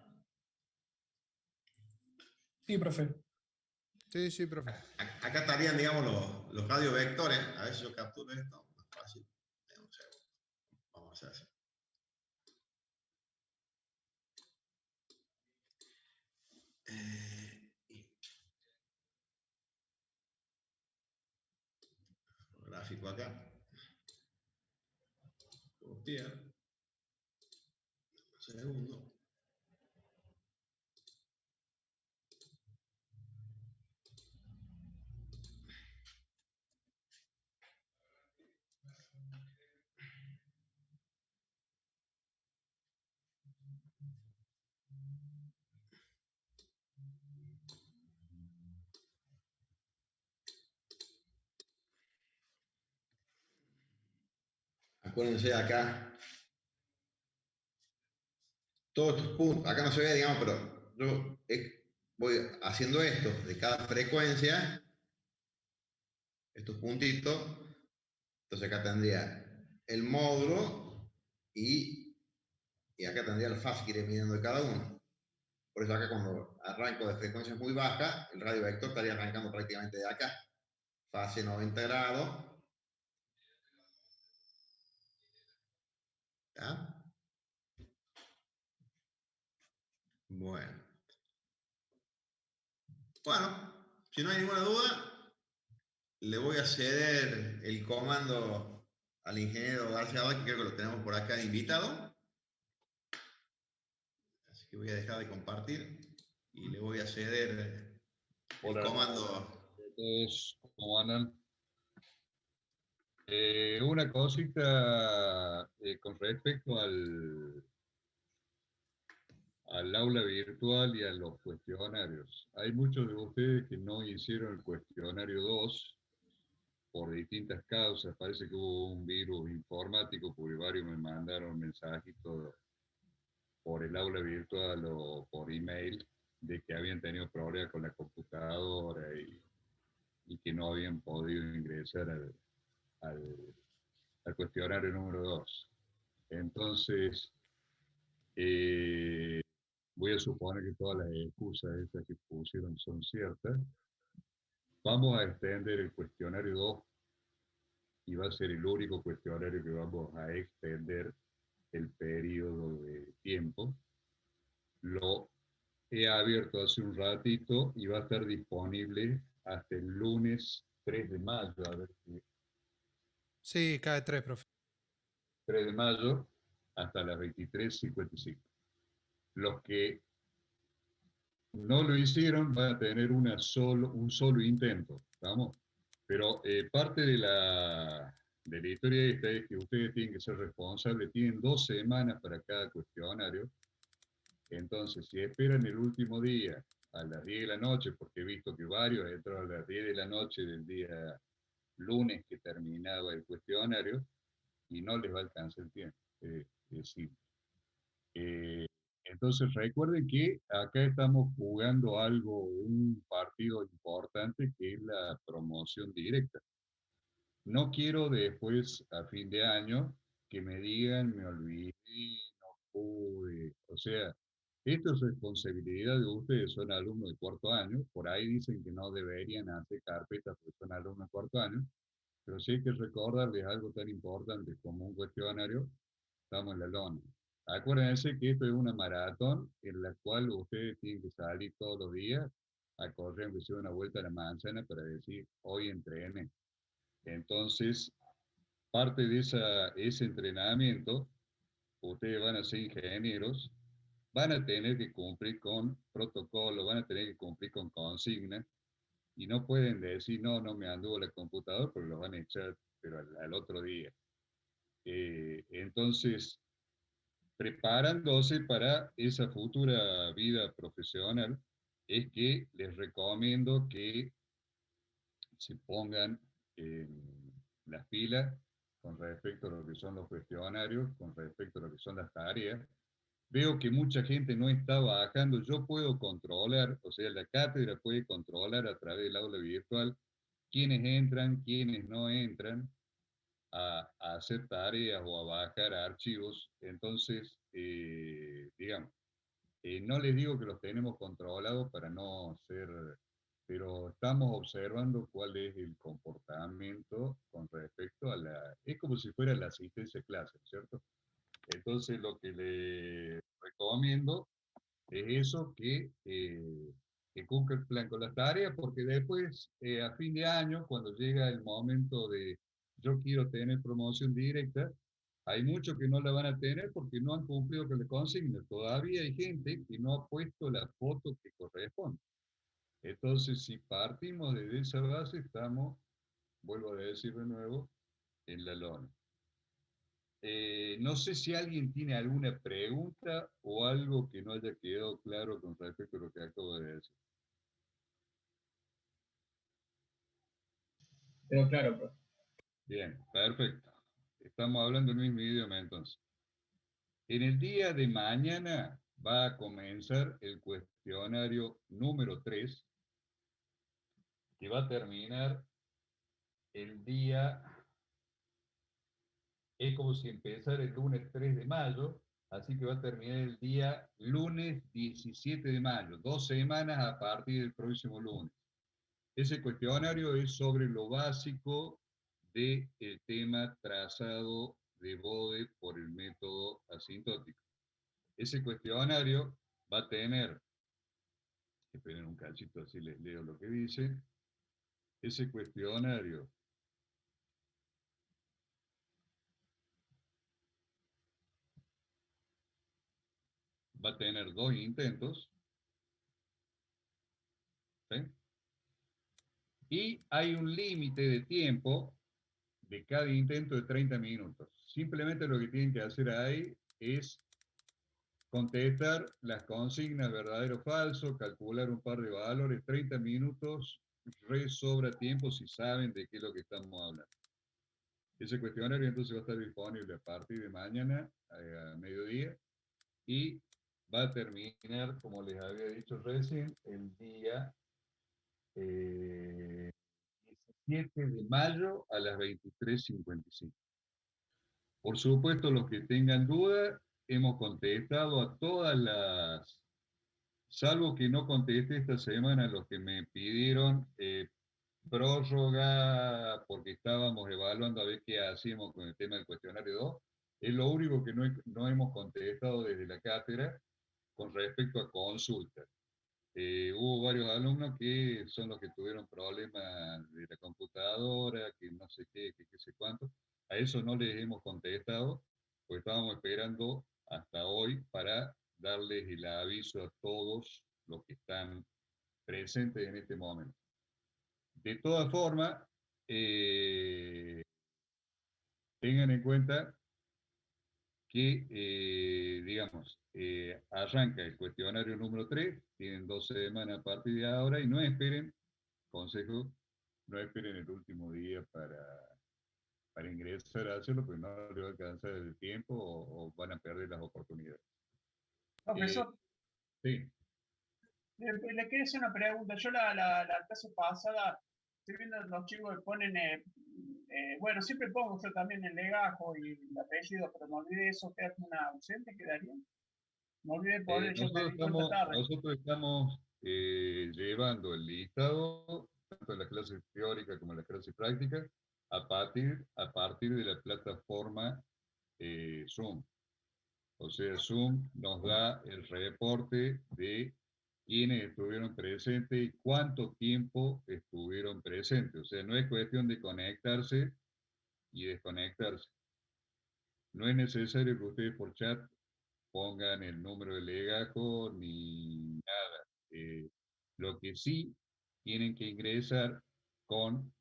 Sí, profe. Sí, profe. Acá estarían, digamos, los radiovectores. A ver si yo capturo esto. Más fácil. Un segundo. Vamos a hacer así. Gráfico acá. Copiar. Un segundo. Acuérdense acá. Todos estos puntos, acá no se ve, digamos, pero yo voy haciendo esto de cada frecuencia, estos puntitos, entonces acá tendría el módulo y acá tendría la fase que iré midiendo de cada uno. Por eso acá cuando arranco de frecuencias muy bajas, el radio vector estaría arrancando prácticamente de acá. Fase 90 grados. ¿Está? Bueno. Bueno, si no hay ninguna duda, le voy a ceder el comando al ingeniero García Abad, que creo que lo tenemos por acá de invitado. Así que voy a dejar de compartir y le voy a ceder el comando. ¿Cómo andan? Una cosita con respecto al aula virtual y a los cuestionarios. Hay muchos de ustedes que no hicieron el cuestionario 2 por distintas causas. Parece que hubo un virus informático, porque varios me mandaron mensajitos por el aula virtual o por email de que habían tenido problemas con la computadora y que no habían podido ingresar al cuestionario número 2. Entonces, Eh, Voy a suponer que todas las excusas estas que pusieron son ciertas. Vamos a extender el cuestionario 2 y va a ser el único cuestionario que vamos a extender el periodo de tiempo. Lo he abierto hace un ratito y va a estar disponible hasta el lunes 3 de mayo. A ver, Sí, cae 3, profe. 3 de mayo hasta las 23:55. Los que no lo hicieron van a tener un solo intento, ¿estamos? Pero parte de la historia esta es que ustedes tienen que ser responsables, tienen 2 semanas para cada cuestionario. Entonces, si esperan el último día a las 10 de la noche, porque he visto que varios entraron a las 10 de la noche del día lunes que terminaba el cuestionario, y no les va a alcanzar el tiempo. Es simple. Entonces recuerden que acá estamos jugando un partido importante que es la promoción directa. No quiero después, a fin de año, que me digan, me olvidé, no pude. O sea, esto es responsabilidad de ustedes, son alumnos de cuarto año. Por ahí dicen que no deberían hacer carpetas porque son alumnos de cuarto año. Pero sí hay que recordarles algo tan importante como un cuestionario, estamos en la lona. Acuérdense que esto es una maratón en la cual ustedes tienen que salir todos los días a correr, aunque sea una vuelta a la manzana, para decir, hoy entrené. Entonces, parte de ese entrenamiento, ustedes van a ser ingenieros, van a tener que cumplir con protocolos, van a tener que cumplir con consignas, y no pueden decir, no, no me anduvo la computadora, porque lo van a echar, pero al otro día. Entonces, preparándose para esa futura vida profesional, es que les recomiendo que se pongan las pilas con respecto a lo que son los cuestionarios, con respecto a lo que son las tareas. Veo que mucha gente no está bajando. Yo puedo controlar, o sea, la cátedra puede controlar a través del aula virtual quiénes entran, quiénes no entran a hacer tareas o a bajar archivos. Entonces, digamos, no les digo que los tenemos controlados para no ser, pero estamos observando cuál es el comportamiento con respecto a la... Es como si fuera la asistencia a clase, ¿cierto? Entonces, lo que le recomiendo es eso, que cumpla el plan con las tareas, porque después, a fin de año, cuando llega el momento de yo quiero tener promoción directa, hay muchos que no la van a tener porque no han cumplido con la consigna. Todavía hay gente que no ha puesto la foto que corresponde. Entonces, si partimos de esa base, estamos, vuelvo a decir de nuevo, en la lona. No sé si alguien tiene alguna pregunta o algo que no haya quedado claro con respecto a lo que acabo de decir. Pero claro, profe. Bien, perfecto. Estamos hablando el mismo idioma entonces. En el día de mañana va a comenzar el cuestionario número 3, que va a terminar el día, es como si empezara el lunes 3 de mayo, así que va a terminar el día lunes 17 de mayo, 2 semanas a partir del próximo lunes. Ese cuestionario es sobre lo básico del tema trazado de Bode por el método asintótico. Ese cuestionario va a tener, esperen un cachito así les leo lo que dice, ese cuestionario va a tener 2 intentos, ¿sí? Y hay un límite de tiempo de cada intento de 30 minutos. Simplemente lo que tienen que hacer ahí es contestar las consignas verdadero o falso, calcular un par de valores, 30 minutos, sobra tiempo si saben de qué es lo que estamos hablando. Ese cuestionario entonces va a estar disponible a partir de mañana a mediodía y va a terminar, como les había dicho recién, el día 17 de mayo a las 23:55. Por supuesto, los que tengan duda, hemos contestado a todas las, salvo que no contesté esta semana los que me pidieron prórroga porque estábamos evaluando a ver qué hacíamos con el tema del cuestionario 2. Es lo único que no hemos contestado desde la cátedra con respecto a consultas. Hubo varios alumnos que son los que tuvieron problemas de la computadora, que no sé qué, que qué sé cuánto. A eso no les hemos contestado, pues estábamos esperando hasta hoy para darles el aviso a todos los que están presentes en este momento. De todas formas, tengan en cuenta que, digamos, arranca el cuestionario número 3, tienen 12 semanas a partir de ahora y no esperen, consejo, no esperen el último día para ingresar a hacerlo, porque no les va a alcanzar el tiempo o van a perder las oportunidades. Profesor, Sí. le quería hacer una pregunta. Yo la clase pasada estoy viendo los chicos que ponen, bueno, siempre pongo yo también el legajo y el apellido, pero me olvidé eso, queda como una ausente, quedaría. Me olvidé poner, yo me di cuenta tarde. Nosotros estamos llevando el listado, tanto en las clases teóricas como en las clases prácticas, a partir de la plataforma Zoom. O sea, Zoom nos da el reporte de quiénes estuvieron presentes y cuánto tiempo estuvieron presentes. O sea, no es cuestión de conectarse y desconectarse. No es necesario que ustedes por chat pongan el número de legajo ni nada. Lo que sí tienen que ingresar con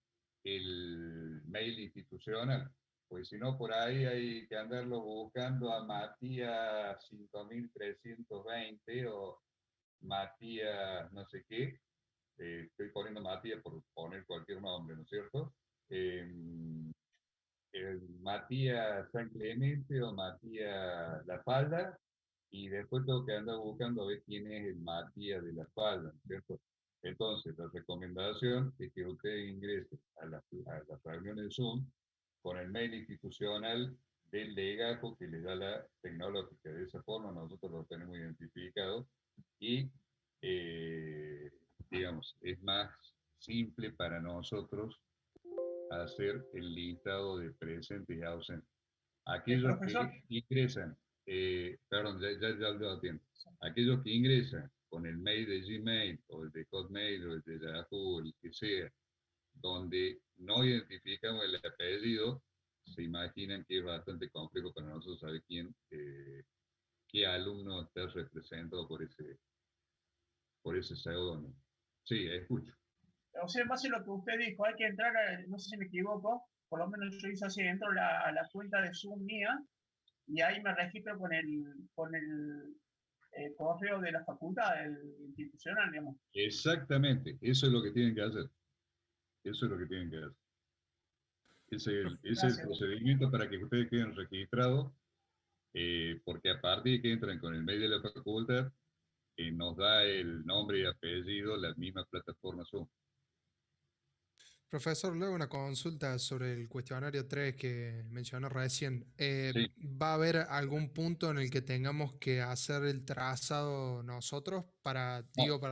el mail institucional, pues si no por ahí hay que andarlo buscando a Matías 5320 o Matías no sé qué. Estoy poniendo Matías por poner cualquier nombre, ¿no es cierto? Matías San Clemente o Matías La Falda, y después tengo que andar buscando a ver quién es el Matías de La Falda, ¿no es cierto? Entonces, la recomendación es que usted ingrese a las reuniones Zoom con el mail institucional del legajo que le da la tecnológica. De esa forma nosotros lo tenemos identificado y, digamos, es más simple para nosotros hacer el listado de presentes y ausentes. Aquellos que ingresan, perdón, ya lo atiendo. Aquellos que ingresan con el mail de Gmail o el de Hotmail o el de Yahoo, el que sea, donde no identificamos el apellido, se imaginan que es bastante complejo para nosotros saber qué alumno está representado por ese pseudónimo. Sí, escucho. O sea, en base a lo que usted dijo, hay que entrar, no sé si me equivoco, por lo menos yo hice así, entro a la cuenta de Zoom mía y ahí me registro con el correo de la facultad, el institucional, digamos. Exactamente, eso es lo que tienen que hacer. Eso es lo que tienen que hacer. Ese es el procedimiento para que ustedes queden registrados, porque a partir de que entran con el mail de la facultad, nos da el nombre y apellido la misma plataforma Zoom. Profesor, luego una consulta sobre el cuestionario 3 que mencionó recién. Sí. ¿Va a haber algún punto en el que tengamos que hacer el trazado nosotros para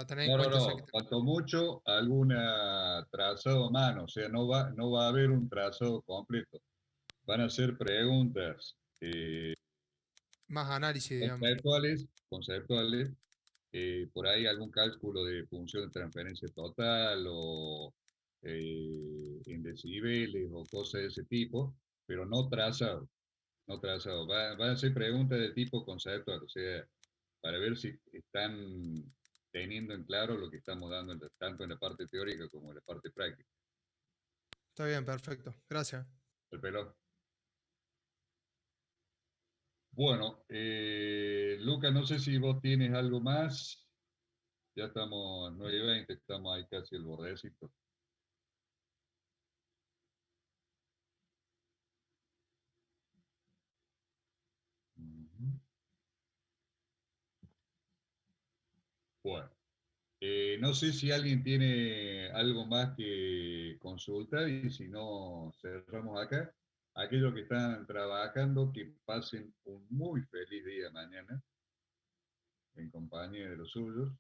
tener en cuenta? No. Cuanto mucho, alguna trazado a mano, o sea, no va a haber un trazado completo. Van a ser preguntas más análisis, digamos. Conceptuales, por ahí algún cálculo de función de transferencia total o en decibeles o cosas de ese tipo, pero no trazado. Van a ser preguntas de tipo conceptual, o sea, para ver si están teniendo en claro lo que estamos dando tanto en la parte teórica como en la parte práctica. Está bien, perfecto. Gracias. El pelón. Bueno, Luca, no sé si vos tienes algo más. Ya estamos a 9:20, estamos ahí casi el bordecito. Bueno, no sé si alguien tiene algo más que consultar y si no, cerramos acá. Aquellos que están trabajando, que pasen un muy feliz día mañana en compañía de los suyos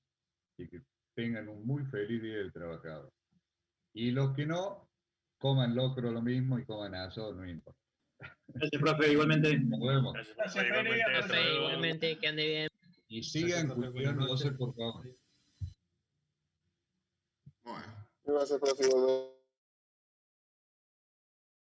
y que tengan un muy feliz día del trabajador. Y los que no, coman locro lo mismo y coman asado, no importa. Gracias, profe, igualmente. Nos vemos. Gracias, Fede, hasta luego. Igualmente, que ande bien. Y sigan Gracias, profe, buenas cuidándose, noches. por favor. Bueno. Gracias, profe, igualmente.